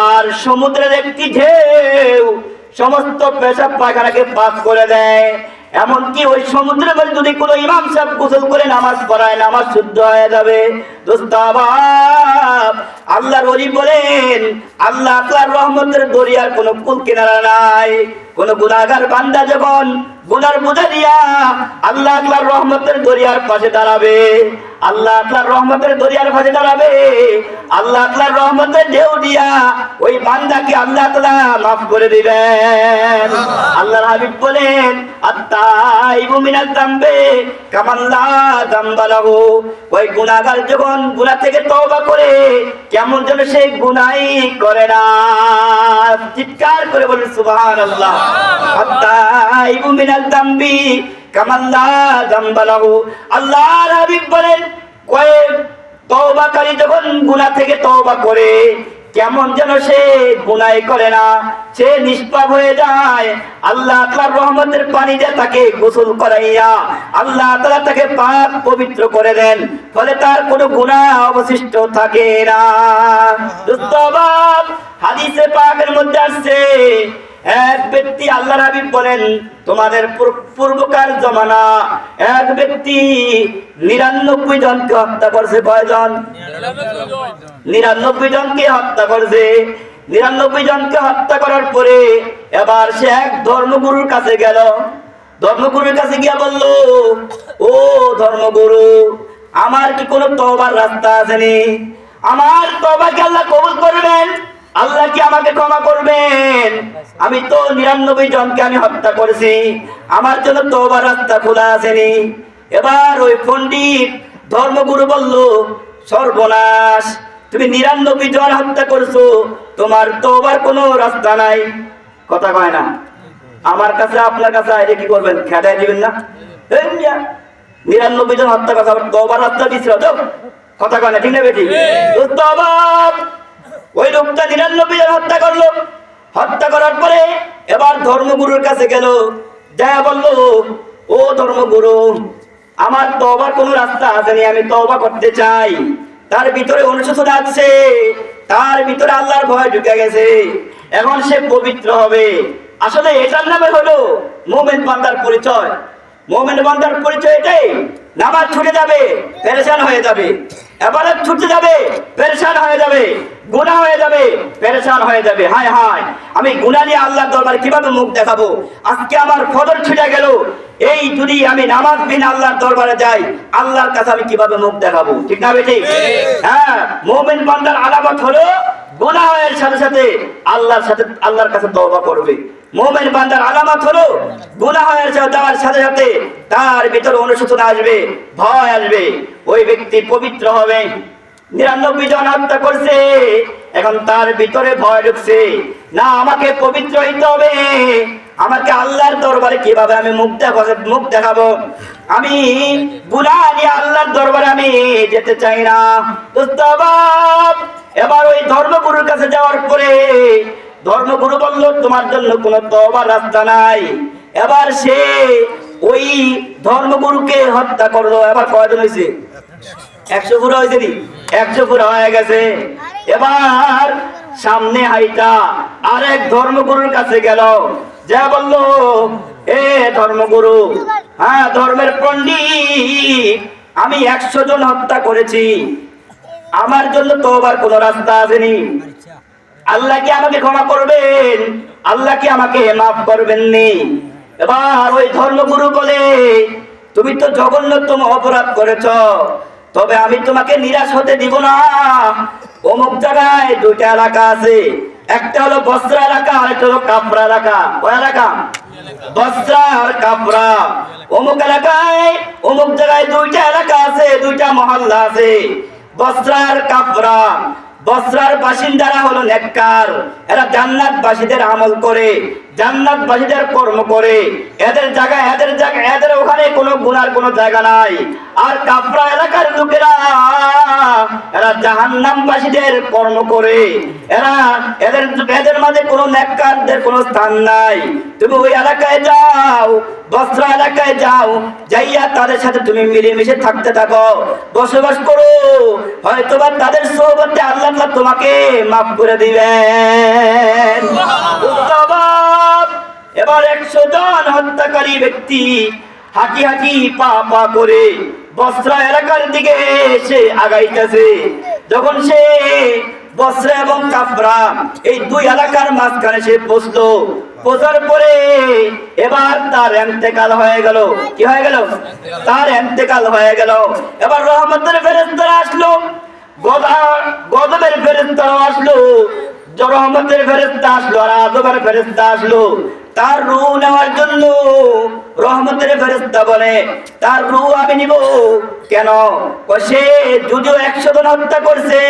Speaker 1: আর সমুদ্রের একটি ঢেউ সমস্ত পেশাব পায়খানাকে পাক করে দেয়। এমনকি ওই সমুদ্রের মধ্যে যদি কোনো ইমাম সাহেব গোসল করে নামাজ পড়ায়, নামাজ শুদ্ধ হয়ে যাবে। দোস্ত বাপ, আল্লাহর ওলি বলেন আল্লাহ তাআলার রহমতের দরিয়ার কোনো কুল কিনারা নাই। কোন গুনাহগার বান্দা যখন গুনার বোঝা দিয়া আল্লাহ তাআলার রহমতের দরিয়ার পাশে দাঁড়াবে, আল্লাহ তাআলার রহমতের দরিয়ার পাশে দাঁড়াবে, আল্লাহ তাআলার রহমতের ঢেউ দিয়া ওই বান্দাকে আল্লাহ তাআলা মাফ করে দিবেন। আল্লাহর হাবিব বলেন আত-তাইবু মিনাল যামবি কামান লা যামবা লাহু। ওই গুনাহগার যখন গুনাহ থেকে তওবা করে কেমন যেন সেই গুনাহই করে না। চিৎকার করে বলেন সুবহানাল্লাহ। আত-তাইবু মিনাল যামবি কামান লা যামবা লাহু। আল্লাহর হাবিব বলেন ওই তওবাকারী যখন গুনাহ থেকে তওবা করে কেমন যেন সে গুনাহ করে না, সে নিষ্পাপ হয়ে যায়। আল্লাহ তাআলার রহমতের পানি দিয়ে তাকে গোসল করাইয়া আল্লাহ তাআলা তাকে পাক পবিত্র করে দেন, ফলে তার কোনো গুনাহ অবশিষ্ট থাকে না। দোস্ত বাপ, হাদিসে পাকের মধ্যে আসছে এক ব্যক্তি, আল্লাহর হাবিব বলেন তোমাদের পূর্বকার জমানা এক ব্যক্তি 99 জনকে হত্যা করছে। কয়জন? 99 জনকে হত্যা করছে। 99 জনকে হত্যা করার পরে এবার সে এক ধর্মগুরুর কাছে গেল। ধর্মগুরুর কাছে গিয়া বলল, ও ধর্মগুরু, আমার কি কোনো তওবার রাস্তা আছে? আমার তওবা কি আল্লাহ কবুল করবেন? আল্লাহ কি আমাকে ক্ষমা করবেন? আমি তো 99 জনকে আমি হত্যা করেছি, আমার জন্য তওবার রাস্তা খোলা আসেনি। এবার ওই পণ্ডিত ধর্মগুরু বলল, সর্বনাশ, তুমি 99 জন হত্যা করছো, তোমার তওবার কোনো রাস্তা নাই। কথা কয় না? আমার কাছে আপনার কাছে আইলে কি করবেন? খেদাই দিবেন না? 99 জন হত্যা করছো, আবার তওবার রাস্তা দিছিল তো? কথা কয় না? ঠিক না বেটি? তওবার ওই লোকটা 99 জন হত্যা করলো। হত্যা করার পরে এবার ধর্মগুরুর কাছে গেল, যা বলল, ও ধর্মগুরু, আমার তওবার কোনো রাস্তা আসেনি, আমি তওবা করতে চাই। তার ভিতরে অনুশোচনা আছে, তার ভিতরে আল্লাহর ভয় ঢুকে গেছে, এখন সে পবিত্র হবে। আসলে এটার নামে হলো মুমিন বান্দার পরিচয়। মুমিন বান্দার পরিচয় এটাই। নামাজ ছুটে যাবে, পেরেশান হয়ে যাবে। এবারে ছুটে যাবে, পেরেশান হয়ে যাবে। গুনাহ হয়ে যাবে, পেরেশান হয়ে যাবে। হায় হায়, আমি গুনাহ নিয়ে আল্লাহর দরবারে কিভাবে মুখ দেখাবো? আজকে আমার ফজর ছুটে গেল, এই যদি আমি নামাজ বিনা আল্লাহর দরবারে যাই, আল্লাহর কাছে আমি কিভাবে মুখ দেখাবো? ঠিক না বেটি? হ্যাঁ, মুমিন বান্দার আলামত হলো গুনাহের সাথে সাথে আল্লাহর কাছে তওবা করবে। মুমিন বান্দার আলামত হলো গুনাহের যাওয়ার সাথে সাথে তার ভিতরে অনুশোচনা আসবে, ভয় আসবে, ওই ব্যক্তি পবিত্র হবে। 99 জন হত্যা করছে, এখন তার ভিতরে ভয় ঢুকছে, না আমাকে পবিত্র হইতে হবে, আমাকে আল্লাহর দরবারে কিভাবে আমি মুখ দেখাবো? আমি গুনাহ নিয়ে আল্লাহর দরবারে আমি যেতে চাই না। দোস্ত বাপ, এবার ওই ধর্মগুরুর কাছে যাওয়ার পরে ধর্মগুরু বলল, তোমার জন্য কোনো তওবার রাস্তা নাই। এবার সে ওই ধর্মগুরুকে হত্যা করলো। এবার কয়জন হয়েছে? 100 পুরো হয়েছে নি? 100 পুরো হয়ে গেছে। এবার সামনে হাইটা আরেক ধর্মগুরুর কাছে গেল, যা বলল, এ ধর্মগুরু, হ্যাঁ ধর্মের পণ্ডিত, আমি 100 জন হত্যা করেছি, আমার জন্য তওবার কোনো রাস্তা আসেনি। আল্লাহ কি আমাকে ক্ষমা করবেন? আল্লাহ কি আমাকে মাফ করবেন নি? এবার ওই ধর্মগুরু বলে, তুমি তো জঘন্যতম অপরাধ করেছ, তবে আমি তোমাকে নিরাশ হতে দিব না। অমুক জায়গায় 2টা এলাকা আছে, একটা হলো বসরা এলাকা, আর একটা হলো কাফরা এলাকা। ওই এলাকা বসরা আর কাফরা। অমুক এলাকায় অমুক জায়গায় 2টা এলাকা আছে, 2টা মহল্লা আছে, বসরা আর কাফরা। বসরার বাসিন্দারা হলো নেককার, এরা জান্নাতবাসীদের আমল করে, জান্নাতবাসীদের কর্ম করে, এদের ওখানে কোনো গুনার কোনো জায়গা নাই। আর কাফরা এলাকার লোকেরা এরা জাহান্নামবাসীদের কর্ম করে, এদের মাঝে কোনো নেককারদের কোনো স্থান নাই। তুমি ওই এলাকায় যাও, বসরা এলাকায় যাও, যাইয়া তাদের সাথে তুমি মিলেমিশে থাকতে থাকো, বসবাস করো, হয়তোবা তাদের সোহবতে আল্লাহ তোমাকে মাফ করে দিবেন। এবার 100 জন হত্যাকারী ব্যক্তি হাঁটি হাঁটি পা পা করে বসরা এলাকার দিকে সে আগাইতেছে। যখন সে বসরা এবং কাফরা এই দুই এলাকার মাঝখানে সে পৌঁছলো, পৌঁছার পরে এবার তার ইন্তেকাল হয়ে গেল। কি হয়ে গেল? তার ইন্তেকাল হয়ে গেল। এবার রহমতের ফেরেশতারা আসলো, গজবের ফেরেশতারা আসলো, রহমতের ফেরেশতা আসলো আর আযবের ফেরেশতা আসলো তার রূহ নেওয়ার জন্য। রহমতের ফেরেশতা বলে, তার রূহ আমি নিব কেন? সে যদিও 100 জন হত্যা করছে,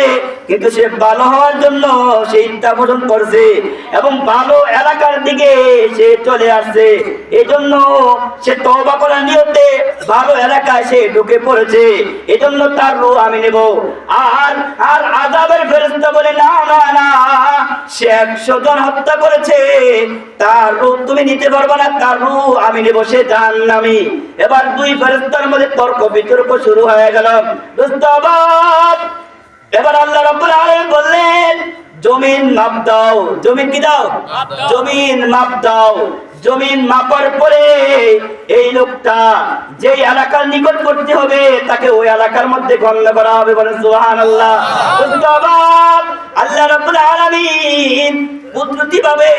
Speaker 1: কিন্তু সে ভালো হওয়ার জন্য সে ইচ্ছা পোষণ করছে এবং ভালো এলাকার দিকে সে চলে আসছে। এই জন্য সে তওবা করার নিয়তে ভালো এলাকায় সে ঢুকে পড়েছে। এই জন্য তার রূহ আমি নেব। আর আর আযাবের ফেরেশতা বলে, না না না, সে 100 জন হত্যা করেছে, তার রূহ তুমি নিতে পারবে না, তার রূহ আমি নেব, সে জাহান্নামী। এবার দুই ফেরেশতার মধ্যে তর্ক বিতর্ক শুরু হয়ে গেল। দোস্তাবাদ, এবার আল্লাহ রাব্বুল আলামিন বললেন, জমিন মাপ দাও। জমিন কি দাও? জমিন মাপ দাও। জমিন মাপার পরে এই লোকটা যে এলাকার নিকটবর্তী হবে তাকে ওই এলাকার মধ্যে গণ্য করা হবে। বলেন সুবহানাল্লাহ। দোস্তাবাদ, আল্লাহ রাব্বুল আলামিন কুদরতিভাবে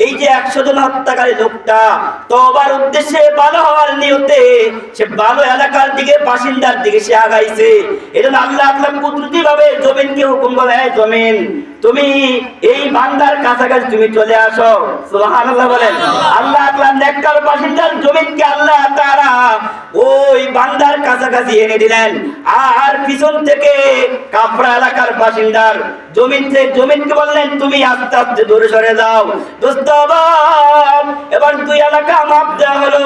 Speaker 1: এই যে 100 জন হত্যাকারী লোকটা তওবার উদ্দেশ্যে ভালো হওয়ার নিয়তে সে ভালো এলাকার দিকে বাসিন্দার দিকে সে আগাইছে। এজন্য আল্লাহ কুদরতিভাবে জমিনকে হুকুম করে, এই জমিন তুমি এই বান্দার কাছাকাছি তুমি চলে আসো। সুবহানাল্লাহ বলেন। আল্লাহ নেককার বাসিন্দার জমিনকে আল্লাহ তাআলা ওই বান্দার কাছাকাছি এনে দিলেন। আর পিছন থেকে কাফরা এলাকার বাসিন্দার জমিনকে বললেন, তুমি আস্তে আস্তে দূরে সরে যাও। দোস্তাবাব, এবার দুই এলাকা মাপ দেওয়া হলো।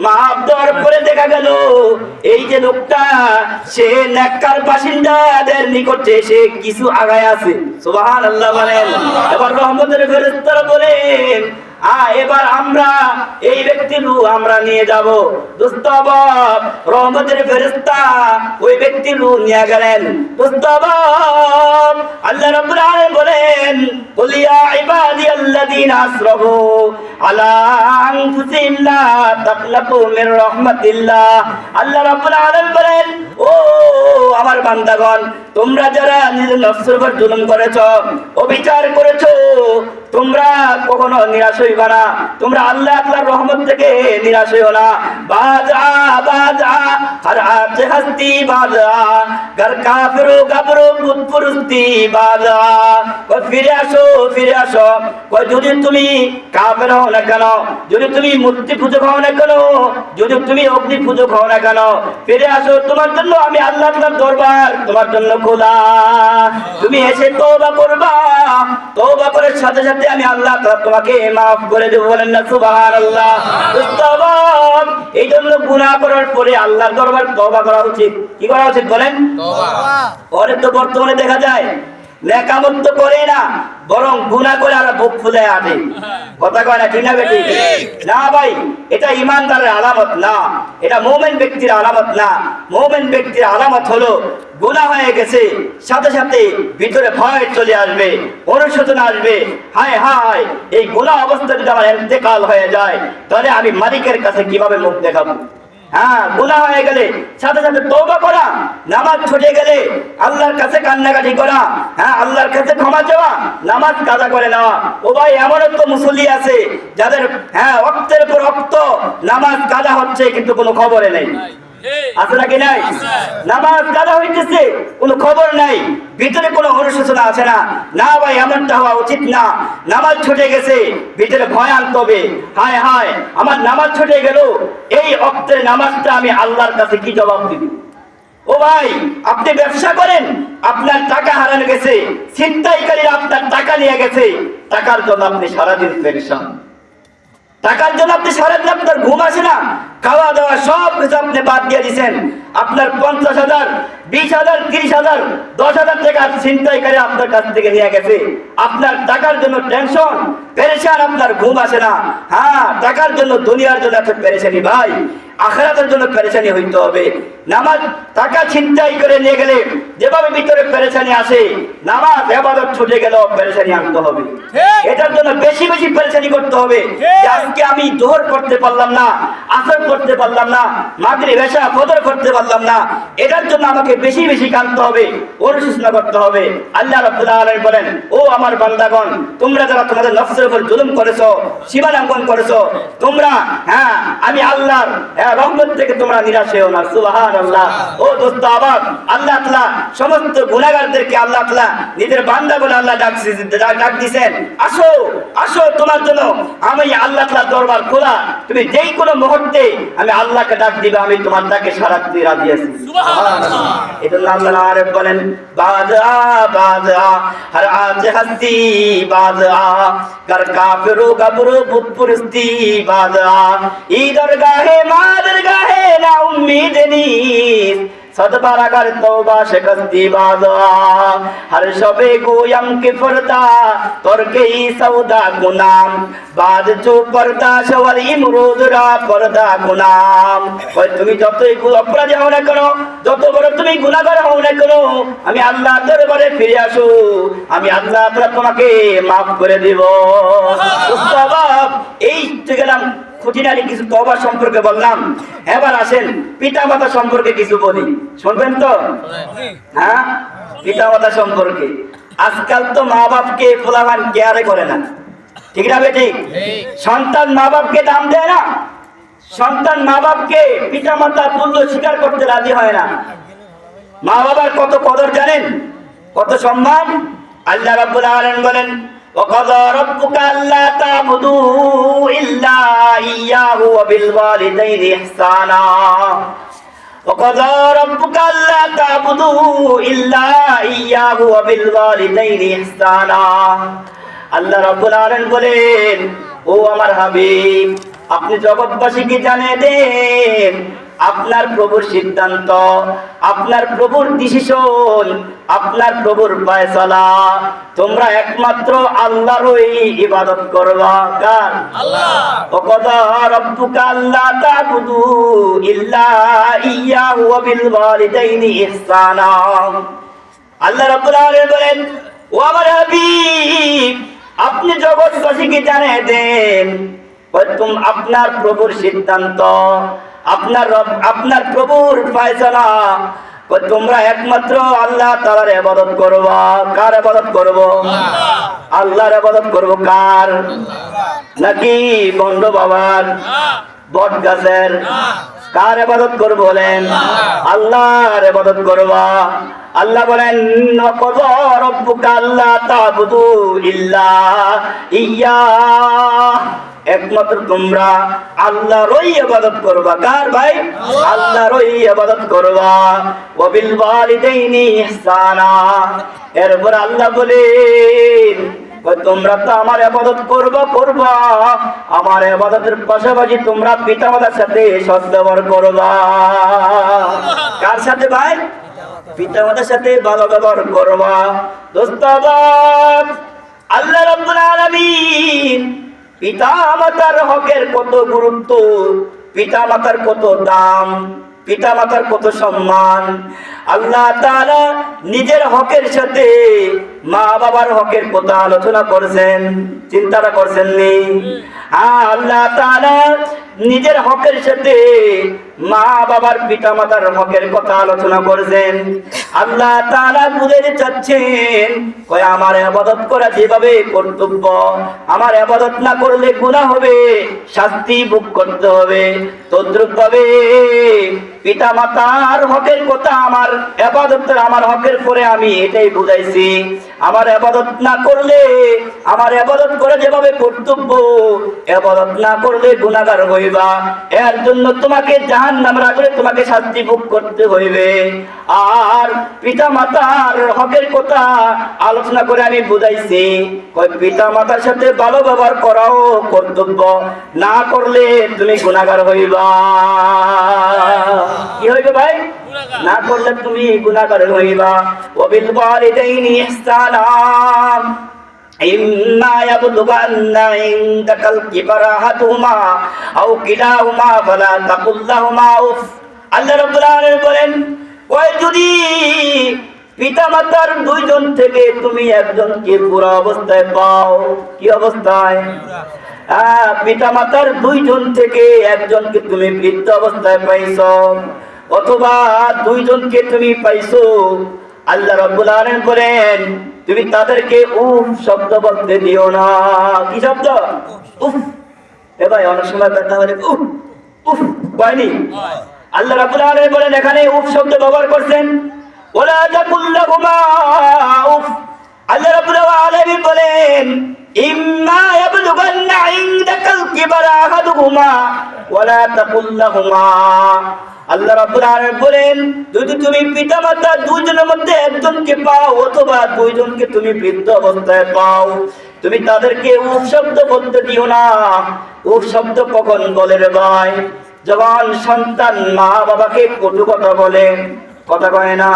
Speaker 1: মাপ দেওয়ার পরে দেখা গেল এই যে লোকটা সে নেককার বাসিন্দাদের নিকটে এসে কিছু আগায় আছে। সুবহানাল্লাহ বলেন। এবার রহমতের ফেরেশতারা বলেন, এবার আমরা এই ব্যক্তির রূহ আমরা নিয়ে যাব। দোস্তাবাব, রহমতের ফেরেশতা ওই ব্যক্তির রূহ নিয়ে গেলেন। দোস্তাবাব, আল্লাহ রাব্বুল আলামিন বলেন, কুল ইয়া ইবাদিয়াল্লাযীনা আসরাফু আলা আনফুসিহিম লা তাকনাতু মির রাহমাতিল্লাহ। আল্লাহ রাব্বুল আলামিন বলেন, ও আমার বান্দাগণ, তোমরা যারা নিজের নফসের উপর জুলুম করেছো, অবিচার করেছো, তোমরা কখনো নিরাশ হইবা না। তোমরা আল্লাহর রহমত থেকে নিরাশ হইও না। বাজা বাজা হর আজ হস্তি বাজা, ঘর কাফিরো গাবরো বুতপুরস্তি বাজা। কই ফিরে আসো, ফিরে আসো। কই যদি তুমি কাফের হও না কেন, যদি তুমি মূর্তি পূজক হও না কেন, যদি তুমি অগ্নি পূজক হও না কেন, ফিরে আসো। তোমার জন্য আমি আল্লাহর দরবার তোমার জন্য খোলা। তুমি এসে তওবা করবা, তওবা করার সাথে সাথে আমি আল্লাহ তোমাকে মাফ করে দেব। বলেন না সুবহানাল্লাহ। দোস্তাবাব, এই জন্য গুনাহ করার পরে আল্লাহর দরবার তওবা করা উচিত। কি করা উচিত বলেন? তওবা। পরে তো বর্তমানে দেখা যায় নেকামত তো করে না, বরং গুনাহ করে আর বুক ফুলে আনে। কথা কয় না, ঠিক না বেটি? না ভাই, এটা ঈমানদারের আলামত না, এটা মুমিন ব্যক্তির আলামত না। মুমিন ব্যক্তির আলামত হলো গুনাহ হয়ে গেছে, সাথে সাথে ভিতরে ভয় চলে আসবে, অনুশোচনা আসবে। হায় হায়, এই গুনাহ অবস্থায় যদি আমার ইন্তেকাল হয়ে যায়, তাহলে আমি মালিকের কাছে কিভাবে মুখ দেখাবো? হ্যাঁ, গুনাহ হয়ে গেলে সাথে সাথে তওবা করা, নামাজ ছুটে গেলে আল্লাহর কাছে কান্নাকাটি করা, হ্যাঁ, আল্লাহর কাছে ক্ষমা চাওয়া, নামাজ কাজা করে নেওয়া। ও ভাই, এমন তো মুসল্লি আছে যাদের ওয়াক্তের পর ওয়াক্ত নামাজ কাজা হচ্ছে কিন্তু কোনো খবরে নেই। আছে নাকি নাই? নামাজ কাজা হইতেছে, কোনো খবর নাই, ভিতরে কোনো অনুশোচনা আছে না। না ভাই, এমনটা হওয়া উচিত না। নামাজ ছুটে গেছে, ভিতরে ভয় আনতে হবে। হায় হায়, আমার নামাজ ছুটে গেল, এই ওয়াক্তের নামাজটা আমি আল্লাহর কাছে কি জবাব দিব? ও ভাই, আপনি ব্যবসা করেন, আপনার টাকা হারানো গেছে, ছিনতাইকারীরা আপনার টাকা নিয়ে গেছে, টাকার জন্য আপনি সারাদিন পেরেশান। টাকার জন্য আপনি সারাদিন আপনার ঘুম আসে না, খাওয়া দাওয়া সব কিছু আপনি বাদ দিয়ে দিচ্ছেন। আপনার 50,000, 20,000, 30,000, 10,000 টাকা ছিনতাইকারী আপনার কাছ থেকে নিয়ে গেছে, আপনার টাকার জন্য টেনশন পেরেশান, আপনার ঘুম আসে না। হ্যাঁ, টাকার জন্য দুনিয়ার জন্য এত পেরেশানি ভাই, আখিরাতের জন্য পেরেশানি হইতে হবে। নামাজ টাকা ছিনতাই করে নিয়ে গেলে যেভাবে ভিতরে পেরেশানি আসে, নামাজ ইবাদত ছুটে গেলেও পেরেশানি আনতে হবে। এটার জন্য বেশি বেশি পেরেশানি করতে হবে। যে আজকে আমি যোহর করতে পারলাম না, আসর করতে পারলাম না, মাগরিব এশা ফজর করতে পারলাম না, এটার জন্য আমাকে বেশি বেশি কাঁদতে হবে, অনুশোচনা করতে হবে। আল্লাহ রাব্বুল আলামিন বলেন, ও আমার বান্দাগণ, তোমরা যারা তোমাদের নফসের উপর জুলুম করেছো, সীমালঙ্ঘন করেছো, তোমরা আমি আল্লাহর রহমত থেকে তোমরা নিরাশ হও না। সুবহানাল্লাহ। ও দোস্ত, আবার আল্লাহ তাআলা সমস্ত গুনাহগারদেরকে আল্লাহ তাআলা নিজের বান্দা বলে আল্লাহ ডাক দিয়েছেন, আসো আসো, তোমার জন্য আমি আল্লাহ তাআলার দরবার খোলা, তুমি যেই কোনো মুহূর্তে আমি আল্লাহকে ডাক দিবে, আমি তোমার ডাকে সাড়া দিতে রাজি আছি। সুবহানাল্লাহ। এজন্য আল্লাহ আরেক বলেন, বাজা বাজা হর আজ হস্তি বাজা কর কাফিরু গবরু বুত পুরস্তি বাজা ইদর গাহে মাদর গাহে না উম্मीद नीस सदबार अगर तौबा शिकस्ती बाजा हर शबे गोयम के फरदा तोर के ही सौदा गुनाम बाद चो पर्दा शवल इमरोदरा पर्दा गुनाम। और तुम्हें যতই অপরাধী হও না কেন, যত বড় তুমি গুনাহগার হও না কেন, আমি আল্লাহর দরবারে ফিরে আসো, আমি আল্লাহ তাআলা তোমাকে maaf করে দেব। উস্তাদ, এই গেলাম খুঁটিনাটি কিছু তওবা সম্পর্কে বললাম। এবার আসেন পিতা মাতা সম্পর্কে কিছু বলি, শুনবেন তো? হ্যাঁ, পিতা মাতা সম্পর্কে আজকাল তো মা বাপকে পোলাপান কেয়ারে করে না, ঠিক না বেটি? সন্তান মা বাপকে দাম দেয় না, সন্তান মা বাপকে পিতা মাতা তুল্য স্বীকার করতে রাজি হয় না। মা বাবার কত কদর জানেন, কত সম্মান? আল্লাহ রাব্বুল আলামিন বলেন, وَقَضَى رَبُّكَ أَلَّا تَعْبُدُوا إِلَّا إِيَّاهُ وَبِالْوَالِدَيْنِ إِحْسَانًا وَقَضَى رَبُّكَ أَلَّا تَعْبُدُوا إِلَّا إِيَّاهُ وَبِالْوَالِدَيْنِ إِحْسَانًا। আল্লাহ রাব্বুল আলামিন বলেন, ও আমার হাবিব, আপনি জগৎবাসীকে জানিয়ে দেন আপনার প্রভুর সিদ্ধান্ত, আপনার প্রভুর ডিসিশন, আপনার প্রভুর ফয়সালা, তোমরা একমাত্র আল্লাহরই ইবাদত করবা। কার? আল্লাহ। ওয়াকাদা রাব্বুকা আল্লা তা'বুদু ইল্লা ইয়্যাহু ওয়া বিল ওয়ালিদাইনি ইহসানা। আল্লাহ রাব্বুল আলামিন বলেন, ও আমার হাবিব, আপনি জগৎবাসীকে জানিয়ে দেন আপনার প্রভুর সিদ্ধান্ত, আপনার প্রভুর ফয়সালা, তোমরা একমাত্র আল্লাহ তাআলার ইবাদত করবা। কার ইবাদত করব? আল্লাহর ইবাদত করব। কার? নাকি বন্ড বাবার, বট গাছের? কার ইবাদত করব বলেন? আল্লাহর ইবাদত করবা। আল্লাহ বলেন, ওয়াকাদা রাব্বুকা আল্লা তা'বুদু ইল্লা ইয়্যাহ, একমাত্র তোমরা আল্লাহরই ইবাদত করবা। কার ভাই? আল্লাহরই ইবাদত করবা। ওয়া বিল ওয়ালিদাইনি ইহসানা। এরপর আল্লাহ বলেন, তোমরা তো আমার ইবাদত করবা, আমার ইবাদতের পাশাপাশি তোমরা পিতামাতার সাথে সদ্ব্যবহার করবা। কার সাথে ভাই? পিতামাতার সাথে ভালো ব্যবহার করবা। দোস্তাবাদ, আল্লাহ রাব্বুল আলামিন পিতা মাতার হকের কত গুরুত্ব, পিতা মাতার কত দাম, পিতা মাতার কত সম্মান। আল্লাহ তাআলা নিজের হকের সাথে মা বাবার হকের কথা আলোচনা করেছেন, চিন্তাটা করছেন নি? আল্লাহ তাআলা নিজের হকের সাথে মা বাবার পিতা মাতার হকের কথা আলোচনা করেছেন। আল্লাহ তাআলা বুঝাতে চাচ্ছেন, কয় আমার ইবাদত করা যেভাবে কর্তব্য, আমার ইবাদত না করলে গুনাহ হবে, শাস্তি ভোগ করতে হবে, তদ্রূপ ভাবে পিতা মাতার হকের কথা আমার ইবাদতের, আমার হকের পরে আমি এটাই বুঝাইছি। আমার ইবাদত না করলে, আমার ইবাদত করে যেভাবে কর্তব্য, ইবাদত না করলে গুনাহগার হইবা, এর জন্য তোমাকে জাহান্নামের আগুনে তোমাকে শাস্তি ভোগ করতে হইবে। আর পিতা মাতার হকের কথা আলোচনা করে আমি বুঝাইছি, কই পিতা মাতার সাথে ভালো ব্যবহার করাও কর্তব্য, না করলে তুমি গুনাহগার হইবা। কি হইবে ভাই? না করলে তুমি গুনাহগার হইবা। ওয়াবিল ওয়ালিদাইনি ইহসানা ইম্মা ইয়াবলুগান্না ইনদাকাল কিবারা আহাদুহুমা আও কিলাহুমা ফালা তাকুল লাহুমা উফ। আল্লাহ রাব্বুল আলামিন বলেন, ওই যদি পিতামাতার দুইজন থেকে তুমি একজনকে পুরা অবস্থায় পাও, কি অবস্থায়? পিতামাতার দুইজন থেকে একজনকে তুমি বৃদ্ধ অবস্থায় পাইছো, অথবা দুইজনকে তুমি পাইছো, আল্লাহ রাব্বুল আলামিন বলেন তুমি তাদেরকে উফ শব্দ বলতে দিও না। কি শব্দ? উফ। এ ভাই অনেক সময় ব্যথা হলে উফ উফ বলেনি। আল্লাহ রাব্বুল আলামিন বলেন এখানে উফ শব্দ ব্যবহার করছেন, ওয়ালা তাকুল লাহুমা উফ। আল্লাহ রাব্বুল আলামিন বলেন ইম্মা ইয়াবলুগান্না ইনদাকাল কিবারা আহাদুহুমা ওয়ালা তাকুল লাহুমা। আল্লাহ রাব্বুল আলামিন বলেন যদি তুমি পিতামাতা দুইজনের মধ্যে একজনকে পাও অথবা দুইজনকে তুমি বৃদ্ধ অবস্থায় পাও, তুমি তাদেরকে উফ শব্দ বলতে দিও না। উফ শব্দ কখন বলে রে ভাই? যখন সন্তান মা বাবাকে কটু কথা বলে, কথা কয় না,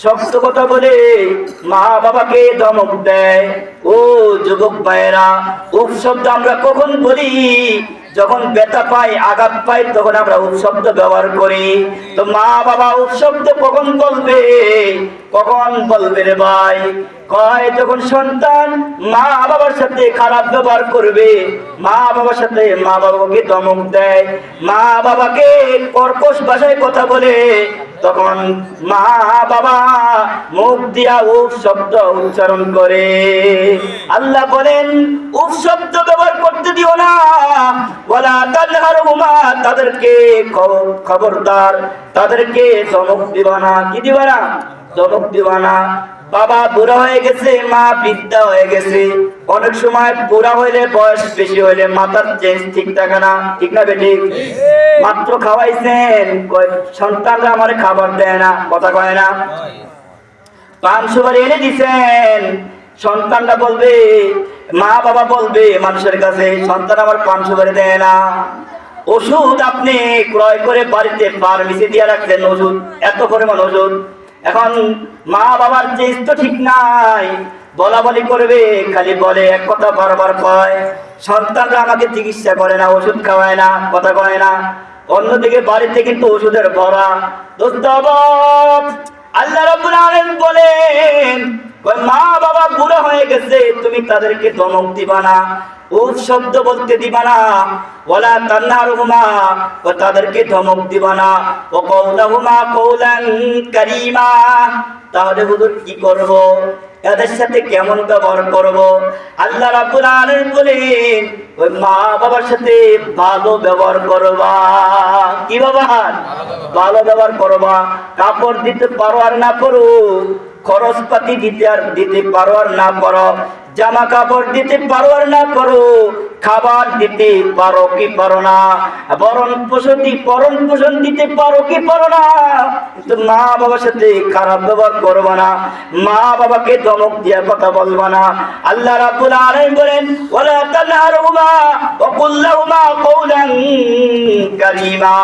Speaker 1: শক্ত কথা বলে, মা বাবাকে ধমক দেয়। ও যুবক ভাইয়েরা, উফ শব্দ আমরা কখন বলি? যখন ব্যথা পাই, আঘাত পাই, তখন আমরা উফ শব্দ ব্যবহার করি। তো মা বাবা উফ শব্দ কখন বলবে? কখন বলবে রে ভাই? কয় যখন সন্তান মা বাবার সাথে খারাপ ব্যবহার করবে, মা বাবার সাথে মা বাবাকে ধমক দেয়, মা বাবাকে কর্কশ ভাষায় কথা বলে, তখন মা বাবা মুখ দিয়া উফ শব্দ উচ্চারণ করে। আল্লাহ বলেন উফ শব্দ ব্যবহার করতে দিও না। ওয়ালা তানহারহুমা, তাদেরকে খবরদার, তাদেরকে ধমক দিবা না। কি দিবা না? ধমক দিবা না। বাবা বুড়া হয়ে গেছে, মা বৃদ্ধা হয়ে গেছে। অনেক সময় বুড়া হইলে, বয়স বেশি হইলে মাথার চেঞ্জ ঠিক থাকে না, ঠিক না বেঠিক? মাত্র খাওয়াইছেন, সন্তানরা আমার খাবার দেয় না, কথা কয় না। পান সুপারি এনে দিছেন, সন্তানরা বলবে, মা বাবা বলবে মানুষের কাছে, সন্তান আমার পান সুপারি দেয় না। ওষুধ আপনি ক্রয় করে বাড়িতে ফার্মেসি দিয়ে রাখছেন, ওষুধ এত পরিমাণ ওষুধ, এখন মা বাবার চেঞ্জ তো ঠিক নাই, বলা বলি করবে, খালি বলে এক কথা বারবার কয়। সন্তানরা আমাকে চিকিৎসা করে না, ওষুধ খাওয়ায় না, কথা কয় না। অন্যদিকে বাড়িতে কিন্তু ওষুধের ভরা। দোস্ত আল্লাহ রাব্বুল আলামিন বলেন মা বাবা বুড়া হয়ে গেছে, তুমি তাদেরকে ধমক দিবা না, উফ শব্দ বলতে দিবা না। ওয়ালা তানহারহুমা, তাদেরকে ধমক দিবা না। ওয়া কওলাহুমা কওলান কারীমা, তাহলে হুজুর কি করব? এদের সাথে কেমন ব্যবহার করব? আল্লাহ রাব্বুল আলামিন বলেন ওই মা বাবার সাথে ভালো ব্যবহার করবা। কি ব্যবহার? ভালো ব্যবহার করবা। কাপড় দিতে পারো আর না পারো, খরচপাতি দিতে পারো আর না পারো, জামা কাপড় দিতে পারো আর না পারো, খাবার দিতে পারো কি পারো না, ভরণ পোষণ দিতে পারো কি পারো না, কিন্তু মা বাবার সাথে খারাপ ব্যবহার করবা না, মা বাবাকে ধমক দিয়ে কথা বলবা না। আল্লাহ রাব্বুল আলামিন বলেন ওয়ালা তানহারহুমা ওয়া কুল লাহুমা কওলান কারীমা,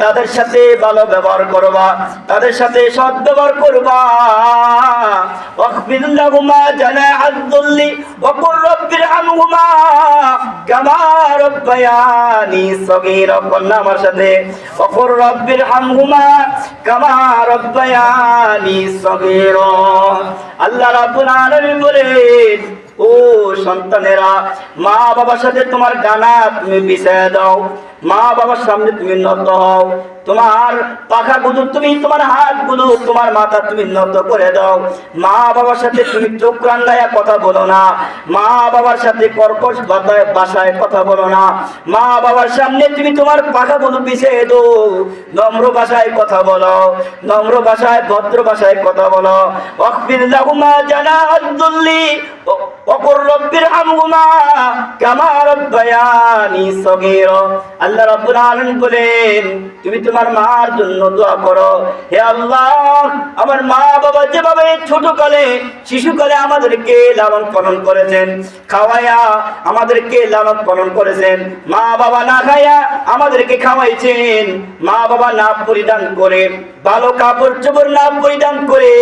Speaker 1: তাদের সাথে ভালো ব্যবহার করবা, তাদের সাথে সৎ ব্যবহার করবা। ওয়াখফিদ লাহুমা জানাহাদ যুল্লি ওয়া কুর রাব্বিরহামহুমা কামা রাব্বায়ানি সগীরা, বলনা আমার সাথে, ওয়া কুর রাব্বিরহামহুমা কামা রাব্বায়ানি সগীরা। আল্লাহ রাব্বুল আলামিন বলেন ও সন্তানেরা, মা বাবার সাথে তোমার ডানা তুমি বিছায়া দাও, মা বাবার সামনে তুমি নত হও, তোমার পাখাগুলো তুমি, তোমার হাতগুলো, তোমার মাথা তুমি নত করে দাও। মা বাবার সাথে তুমি চোখ রান্নায় কথা বলো না, মা বাবার সাথে কর্কশ ভাষায় কথা বলো না, মা বাবার সামনে তুমি তোমার পাখাগুলো বিছিয়ে দাও, নম্র ভাষায় কথা বলো, নম্র ভাষায় ভদ্র ভাষায় কথা বলো। ওয়াকফির লাহুমা জানাহাদ যুল্লি ওয়া কুর রাব্বিরহামহুমা কামা রাব্বায়ানি সগীরা। আল্লাহ রাব্বুল আলামিন বলেন তুমি তোমার মার জন্য দোয়া করো। হে আল্লাহ, আমার মা বাবা যেভাবে ছোটকালে শিশুকালে আমাদেরকে লালন পালন করেছেন, খাওয়ায়া আমাদেরকে লালন পালন করেছেন, মা বাবা না খায়া আমাদেরকে খাওয়াইছেন, মা বাবা না পরিধান করে ভালো কাপড় চোপড় না পরিধান করে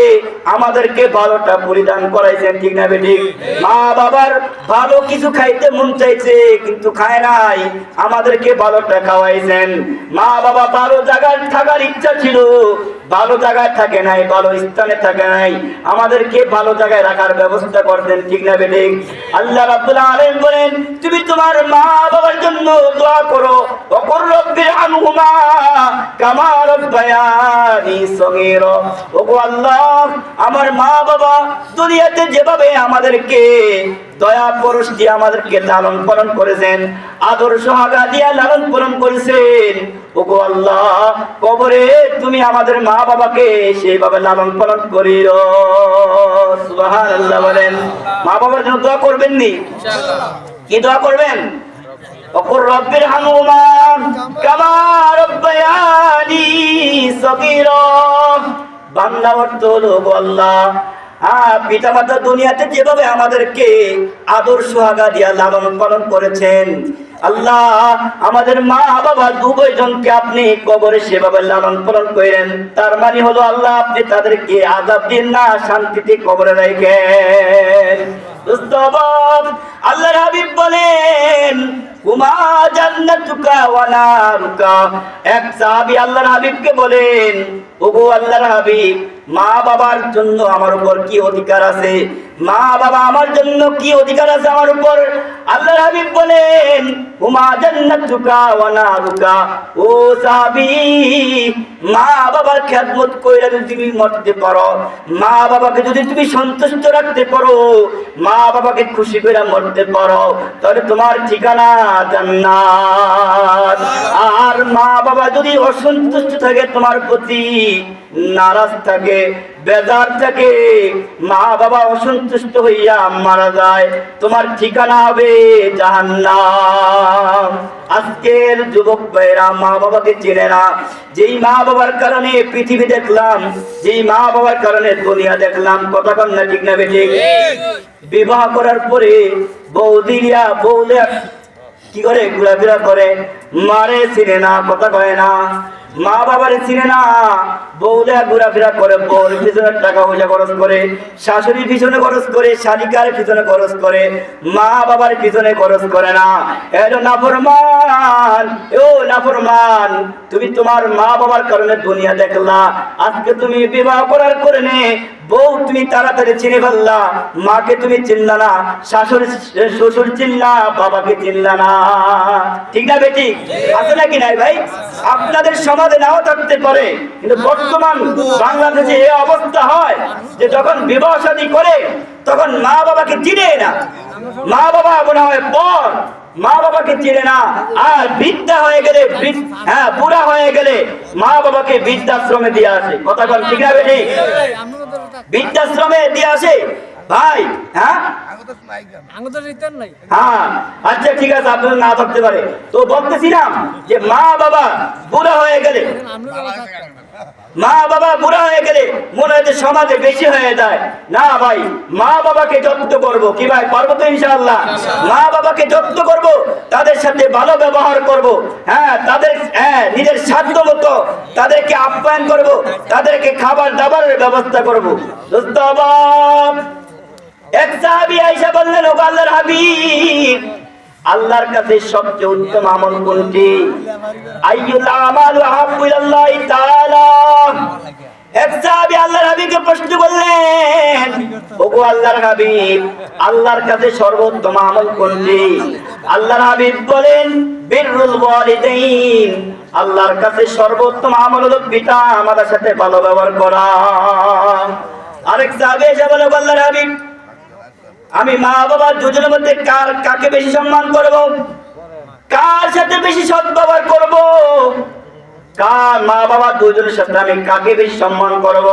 Speaker 1: আমাদেরকে ভালোটা পরিধান করাইছেন, ঠিক না বেঠিক? মা বাবার ভালো কিছু খাইতে মন চাইছে কিন্তু খায় নাই, আমাদেরকে ভালোটা খাওয়াইছেন। মা বাবা ভালো জায়গায় থাকার ইচ্ছা ছিল, ভালো জায়গায় থাকে নাই, ভালো স্থানে থাকে নাই, আমাদেরকে ভালো জায়গায় রাখার ব্যবস্থা করতেন, ঠিক না বেঠিক? আল্লাহ রাব্বুল আলামিন বলেন তুমি তোমার মা বাবার জন্য দোয়া করো। ওকুর রব্বির আনহুমা কামা রাব্বায়ানি সগীরা। ওগো আল্লাহ, আমার মা বাবা দুনিয়াতে যেভাবে আমাদেরকে দয়া পরশ দিয়ে আমাদেরকে লালন পালন করেছেন, আদর সোহাগা দিয়া লালন পালন করেছেন, ওগো আল্লাহ কবরে তুমি আমাদের মা বাবাকে সেইভাবে লালন পালন করিও। সুবহানাল্লাহ বলেন। মা বাবার জন্য দোয়া করবেন নি? ইনশাআল্লাহ। কি দোয়া করবেন? ওকুর রব্বির হামহুমা কামা রাব্বায়ানি সগীরা। বাংলা অর্থ হলো আল্লাহ পিতা মাতা দুনিয়াতে যেভাবে আমাদেরকে আদর সোহাগা দিয়া লালন পালন করেছেন, আল্লাহ আমাদের মা বাবা দুজনকে আপনি কবরে সেভাবে লালন পালন করেন। তার মানে হলো আল্লাহ আপনি তাদেরকে আযাব দিন না, শান্তিতে কবরে রাখেন। আল্লাহর হাবিব বলেন হুমা জান্নাতুকা ওয়া নারুকা। এক সাহাবী আল্লাহর হাবিবকে বলেন ওগো আল্লাহর হাবিব, মা বাবার জন্য আমার উপর কি অধিকার আছে? মা বাবা আমার জন্য কি অধিকার আছে আমার উপর? আল্লাহর হাবিব বলেন হুমা জান্নাতুকা ওয়া নারুকা। ও সাহাবী, মা বাবার খেদমত কইরা যদি তুমি মরতে পারো, মা বাবাকে যদি তুমি সন্তুষ্ট রাখতে পারো, মা বাবাকে খুশি করে মরতে পারো, তাহলে তোমার ঠিকানা জান্নাত। আর মা বাবা যদি অসন্তুষ্ট থাকে, তোমার প্রতি নারাজ থাকে, বেজার থাকে, মা বাবা অসন্তুষ্ট হইয়া মারা যায়, তোমার ঠিকানা হবে জাহান্নাম। আজকের যুবক ভাইরা মা বাবাকে চেনে না। যেই মা বাবার কারণে পৃথিবী দেখলাম, যেই মা বাবার কারণে দুনিয়া দেখলাম, কথা কন না ঠিক না বেঠিক? বিবাহ করার পরে বৌলে কি করে ঘোরাফেরা করে, মারে চিনে না, কথা কয় না, মা বাবারে চিনে না, বউলে ঘোরাফেরা করে, বউর পিছনে টাকা পয়সা খরচ করে, শাশুড়ির পিছনে খরচ করে, শালিকার পিছনে খরচ করে, মা বাবার পিছনে খরচ করে না। এলো নাফরমান, ও নাফরমান, তুমি তোমার মা বাবার কারণে দুনিয়া দেখলা। আজকে তুমি বিবাহ করার কারণে বউ তুমি তাড়াতাড়ি চিনে ফেললা, মাকে তুমি চিনলা না, শাশুড়ি শ্বশুর চিনলা, বাবাকে চিনলা না, ঠিক না বেটি? আছে নাকি নাই ভাই? আপনাদের সমাজে নাও থাকতে পারে, কিন্তু বর্তমান বাংলাদেশে এই অবস্থা হয় যে যখন বিবাহ শাদী করে তখন মা বাবাকে চিনে না, মা বাবা মনে হয় পর, মা বাবাকে চিনে না। আর বৃদ্ধা হয়ে গেলে, বুড়া হয়ে গেলে মা বাবাকে বৃদ্ধাশ্রমে দিয়ে আসে, কথা বল ঠিক না বেটি? বৃদ্ধাশ্রমে দিয়ে আসে ভাই। হ্যাঁ আচ্ছা ঠিক আছে, আপনার না থাকতে পারে। তো বলতেছিলাম যে মা বাবা বুড়া হয়ে গেলে, মা বাবা বুড়া হয়ে গেলে মনে হয় যে সমাজে বেশি হয়ে যায়। না ভাই, মা বাবাকে যত্ন করবো, কি ভাই পারবো তো ইনশাআল্লাহ? মা বাবাকে যত্ন করবো, তাদের সাথে ভালো ব্যবহার করব, তাদের নিজের সাধ্য মতো তাদেরকে আপ্যায়ন করব, তাদেরকে খাবার দাবারের ব্যবস্থা করবো। দোস্ত এক সাহাবী আয়েশা বললেন, ও আল্লাহর হাবিব, আল্লাহর কাছে সবচেয়ে উত্তম আমল কোনটি? আইয়ুল আমালু আহাব্বু ইলাল্লাহি তাআলা। এক সাহাবী আল্লাহর হাবিবকে প্রশ্ন করলেন, ওগো আল্লাহর হাবিব, আল্লাহর কাছে সর্বোত্তম আমল কোনটি? আল্লাহর হাবিব বলেন, বিররুল ওয়ালিদাইন। আল্লাহর কাছে সর্বোত্তম আমল হলো পিতা মাতার সাথে ভালো ব্যবহার করা। আরেক সাহাবী এসে বলে, আল্লাহর হাবিব, আমি মা বাবা দুজনের মধ্যে কাকে বেশি সম্মান করব? কার সাথে বেশি সদ্ব্যবহার করব? কার মা বাবা দুজনের সাথে আমি কাকে বেশি সম্মান করব?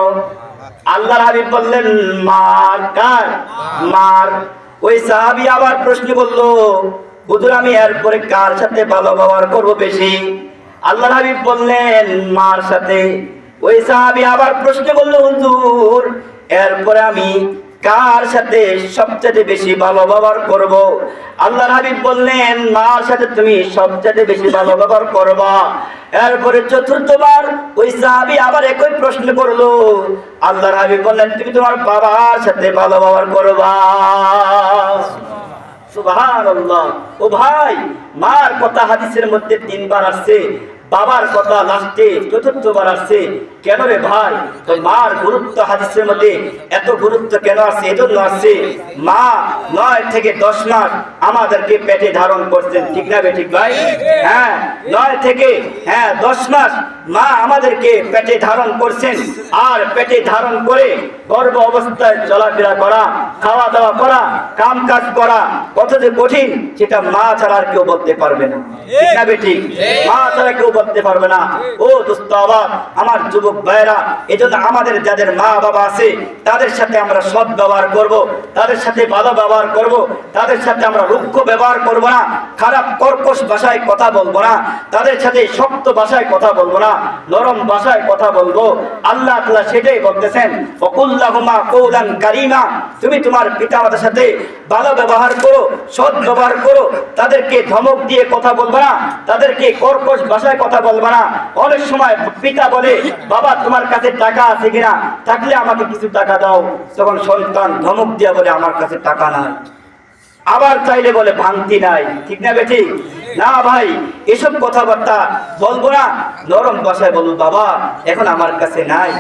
Speaker 1: আল্লাহর হাবিব বললেন, মার। কার? মার। ওই সাহাবী আবার প্রশ্ন করলো, হুজুর আমি এরপরে কার সাথে ভালো ব্যবহার করবো বেশি? আল্লাহর হাবিব বললেন মার সাথে। ওই সাহাবী আবার প্রশ্ন করলো, হুজুর এরপরে আমি কার সাথে সবচেয়ে বেশি ভালো ব্যবহার করব? আল্লাহর হাবিব বললেন মার সাথে তুমি সবচেয়ে বেশি ভালো ব্যবহার করবা। এরপরে চতুর্থবার ওই সাহাবী আবার একই প্রশ্ন করলো। আল্লাহর হাবিব বললেন তুমি তোমার বাবার সাথে ভালো ব্যবহার করবা। সুবহানাল্লাহ। ও ভাই, মার কথা হাদিসের মধ্যে 3 বার আসছে, বাবার কথা লাস্টে চতুর্থবার আসছে। কেন রে ভাই? তো মার গুরুত্ব হাদিসের মধ্যে এত গুরুত্ব কেন আছে? এজন্য আসছে মা 9 থেকে 10 মাস আমাদেরকে পেটে ধারণ করছেন, ঠিক না ঠিক ভাই? হ্যাঁ, 9 থেকে 10 মাস মা আমাদেরকে পেটে ধারণ করছেন। আর পেটে ধারণ করে গর্ভ অবস্থায় চলাফেরা করা, খাওয়া দাওয়া করা, কাম কাজ করা কত যে কঠিন সেটা মা ছাড়া আর কেউ বলতে পারবে না, ঠিক না ঠিক? মা ছাড়া কেউ বলতে পারবে না। ও দোস্ত আমার যুবক ভাইরা, এজন্য আমাদের যাদের মা বাবা আছে তাদের সাথে আমরা সৎ ব্যবহার করব, তাদের সাথে ভালো ব্যবহার করব, তাদের সাথে আমরা রুক্ষ ব্যবহার করব না, খারাপ কর্কশ ভাষায় কথা বলবো না, তাদের সাথে শক্ত ভাষায় কথা বলবো না, নরম ভাষায় কথা বলবো। আল্লাহ তাআলা সেটাই বলতেছেন, ওয়াকুল্লাহুমা কওলান কারীমা, তুমি তোমার পিতামাতার সাথে ভালো ব্যবহার করো, সৎ ব্যবহার করো, তাদেরকে ধমক দিয়ে কথা বলবো না, তাদেরকে কর্কশ ভাষায় কথা বলবো না। অনেক সময় পিতা বলে বাবা তোমার কাছে টাকা আছে কিনা, থাকলে আমাকে কিছু টাকা দাও। তখন সন্তান ধমক দিয়ে বলে আমার কাছে টাকা নাই, আবার চাইলে বলে ভাঙতি নাই, ঠিক না বেঠিক? না ভাই, এসব কথাবার্তা বলবো না, নরম ভাষায় বলবো বাবা এখন আমার কাছে নাই,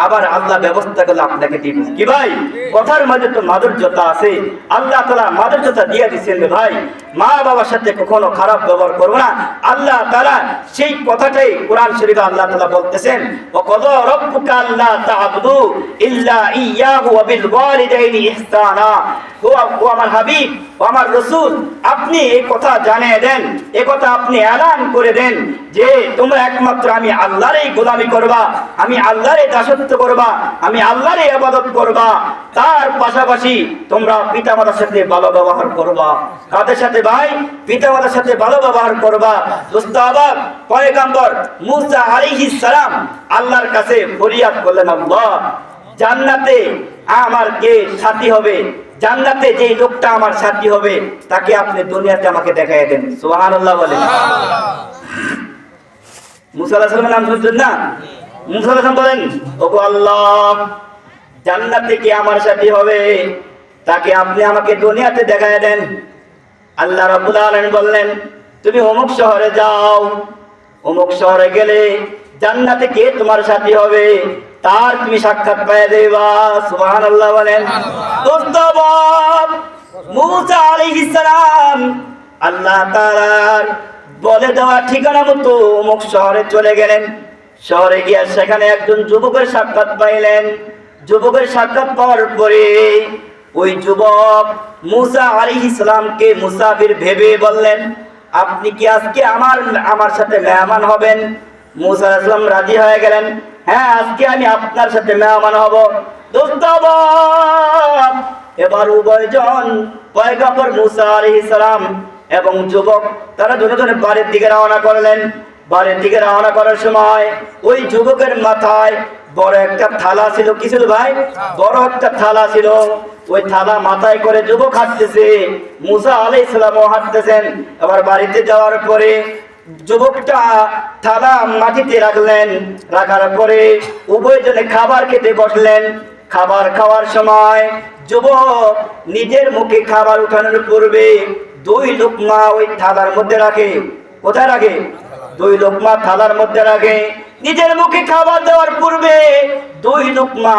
Speaker 1: আবার আল্লাহ ব্যবস্থা করলে আপনাকে দিব। কি ভাই, কথার মাঝে তো মাধুর্যতা আছে, আল্লাহ তাআলা মাধুর্যতা দিয়ে দিচ্ছেন রে ভাই। মা বাবার সাথে কখনো খারাপ ব্যবহার করবো না। আল্লাহ তাআলা সেই কথাটাই কোরআন শরীফে আল্লাহ তাআলা বলতেছেন, ওয়াকাযা রাব্বুকা আল্লা তা'বুদু ইল্লা ইয়্যাহু ওয়া বিল ওয়ালিদাইনি ইহসানা। ও আমার হাবিব, ও আমার রাসূল, আপনি এই কথা জানিয়ে দেন, এই কথা আপনি এলান করে দেন যে তোমরা একমাত্র আমি আল্লাহরই গোলামি করবা, আমি আল্লাহরই দাসত্ব করবা, আমি আল্লাহরই ইবাদত করবা। তার পাশাপাশি তোমরা পিতামাতার সাথে ভালো ব্যবহার করবা। কাদের সাথে ভাই? পিতামাতার সাথে ভালো ব্যবহার করবা। দোস্ত আবার পয়গম্বর মুসা আলাইহিস সালাম আল্লাহর কাছে ফরিয়াদ করলেন, আল্লাহ জান্নাতে আমার কে সাথী হবে, জান্নাতে যেই লোকটা আমার সাথী হবে তাকে আপনি দুনিয়াতে আমাকে দেখায় দেন। সুবহানাল্লাহ বলেন। মুসা আলাইহিস সালামের নাম শুনছেন না? মুসা আলাইহিস সালাম বলেন, ওগো আল্লাহ জান্নাতে কে আমার সাথী হবে তাকে আপনি আমাকে দুনিয়াতে দেখায় দেন। আল্লাহ রাব্বুল আলামিন বললেন, তুমি অমুক শহরে যাও, অমুক শহরে গেলে জান্নাতে কে তোমার সাথী হবে তার তুমি সাক্ষাৎ পেয়ে দেবা। সুবহানাল্লাহ বলেন। দোস্ত মুসা আলাইহিস সালাম আল্লাহ তাআলার বলে দেওয়া ঠিকানা মতো অমুক শহরে চলে গেলেন। শহরে গিয়ে সেখানে একজন যুবকের সাক্ষাৎ পাইলেন। যুবকের সাক্ষাৎ পাওয়ার পরে ওই যুবক মুসা আলাইহিস সালামকে মুসাফির ভেবে বললেন, আপনি কি আজকে আমার সাথে মেহমান হবেন? মুসা আলাইহিস সালাম রাজি হয়ে গেলেন, হ্যাঁ আজকে আমি আপনার সাথে মেহমান হব। দোস্ত এবার উভয়জন পয়গম্বর মুসা আলাইহিস সালাম এবং যুবক তারা দুজনে বাড়ির দিকে রওনা করলেন। বাড়ির দিকে রওনা করার সময় ওই যুবকের মাথায় বড় একটা থালা ছিল। কি ছিল ভাই? বড় একটা থালা ছিল। ওই থালা মাথায় করে যুবক হাঁটতেছে, মুসা আলাইহিস সালামও হাঁটতেছেন। এবার বাড়িতে যাওয়ার পরে যুবকটা থালা মাটিতে রাখলেন, রাখার পরে উভয়জনে খাবার খেতে বসলেন। খাবার খাওয়ার সময় যুবক নিজের মুখে খাবার উঠানোর পূর্বে 2 লোকমা ওই থালার মধ্যে রাখে। কোথায় রাখে? 2 লোকমা থালার মধ্যে রাখে। নিজের মুখে খাবার দেওয়ার পূর্বে 2 লোকমা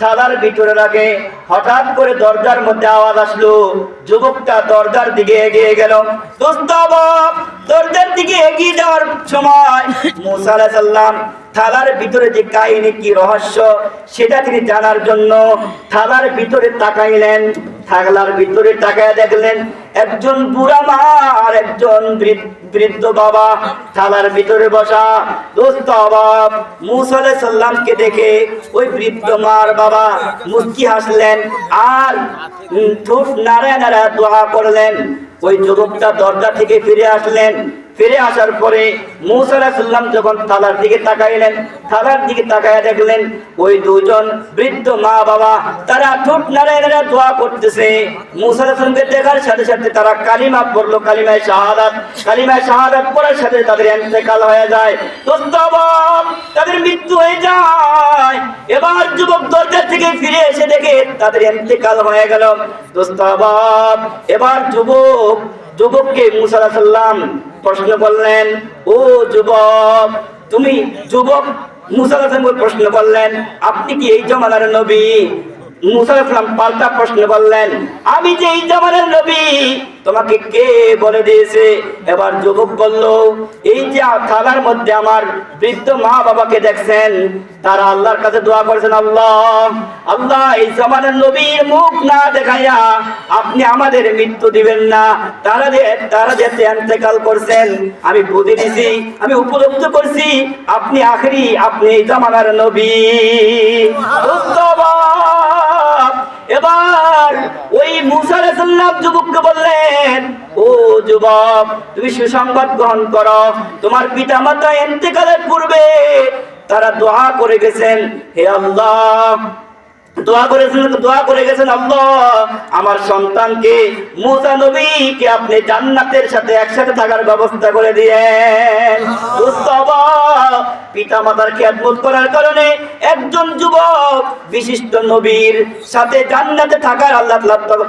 Speaker 1: থালার ভিতরে রাখে। হঠাৎ করে দরজার মধ্যে আওয়াজ আসলো। যুবকটা দরজার দিকে এগিয়ে গেল। দোস্ত দরজার দিকে এগিয়ে যাওয়ার সময় মুসা আলাইহিস সালাম থালার ভিতরে যে কাহিনী কি রহস্য সেটা তিনি জানার জন্য থালার ভিতরে তাকাইলেন। থালার ভিতরে তাকায় দেখলেন একজন বুড়া মা আর একজন বৃদ্ধ বাবা থালার ভিতরে বসা। দোস্ত মুসা আলাইহিস সালামকে দেখে ওই বৃদ্ধ মার বাবা মুস্কি হাসলেন আর ঠোঁট নাড়ায় নাড়ায় দোয়া করলেন। ওই যুবকটা দরজা থেকে ফিরে আসলেন। ফিরে আসার পরে মূসা আলাইহিস সালাম যখন থালার দিকে তাকাইলেন, থালার দিকে তাকায়া দেখলেন ওই দুজন বৃদ্ধ মা বাবা তারা ঠোঁট নাড়ায় নাড়ায় দোয়া করতেছে। মূসা আলাইহিস সালামকে দেখার সাথে সাথে তারা কালিমা পড়লো, কালিমায়ে শাহাদাত। কালিমায়ে শাহাদাত পড়ার সাথে তাদের ইন্তেকাল হয়ে যায়। দোস্ত বাপ, তাদের মৃত্যু হয়ে যায়। এবার যুবক দরজা থেকে ফিরে এসে দেখে তাদের ইন্তেকাল হয়ে গেল। দোস্ত বাপ, এবার যুবককে মূসা আলাইহিস সালাম প্রশ্ন করলেন, ও যুবক তুমি যুবক মূসা আলাইহিস সালাম প্রশ্ন করলেন, আপনি কি এই জমানার নবী? মূসা আলাইহিস সালাম পাল্টা প্রশ্ন করলেন, আমি যে এই জমানার নবী তোমাকে কে বলে দিয়েছে? এবার যুবক বলল, এই যে থালার মধ্যে আমার বৃদ্ধ মা বাবাকে দেখছেন, তারা আল্লাহর কাছে দোয়া করেছেন, আল্লাহ এই জমানার নবীর মুখ না দেখাইয়া আপনি আমাদের মৃত্যু দিবেন না। তারা যেতে ইন্তেকাল করছেন আমি বুঝে নিছি, আমি উপলব্ধি করছি আপনি আখেরি, আপনি এই জমানার নবী। এবার ওই মূসা আলাইহিস সালাম যুবককে বললেন, ও যুবক তুমি সুসংবাদ গ্রহণ করো, তোমার পিতামাতা ইন্তেকালের পূর্বে তারা দোয়া করে গেছেন, হে আল্লাহ দোয়া করে গেছেন আল্লাহ আমার সন্তানকে মূসা নবীকে আপনি জান্নাতের সাথে একসাথে থাকার ব্যবস্থা করে দিয়েন। পিতা মাতার খেদমত করার কারণে একজন যুবক বিশিষ্ট নবীর সাথে জান্নাতে থাকার আল্লাহ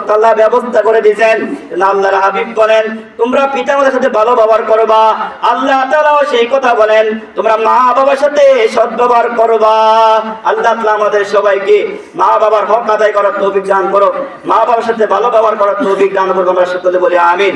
Speaker 1: তাআলা ব্যবস্থা করে দিয়েছেন। আল্লাহর হাবিব বলেন, তোমরা পিতা মাতার সাথে ভালো ব্যবহার করবা। আল্লাহ তাআলাও সেই কথা বলেন, তোমরা মা বাবার সাথে সদ্ব্যবহার করবা। আল্লাহ তাআলা আমাদের সবাইকে মা বাবার হক আদায় করার তৌফিক দান করো, মা বাবার সাথে ভালো ব্যবহার করার তৌফিক দান করো। আমরা সকলে বলি আমিন।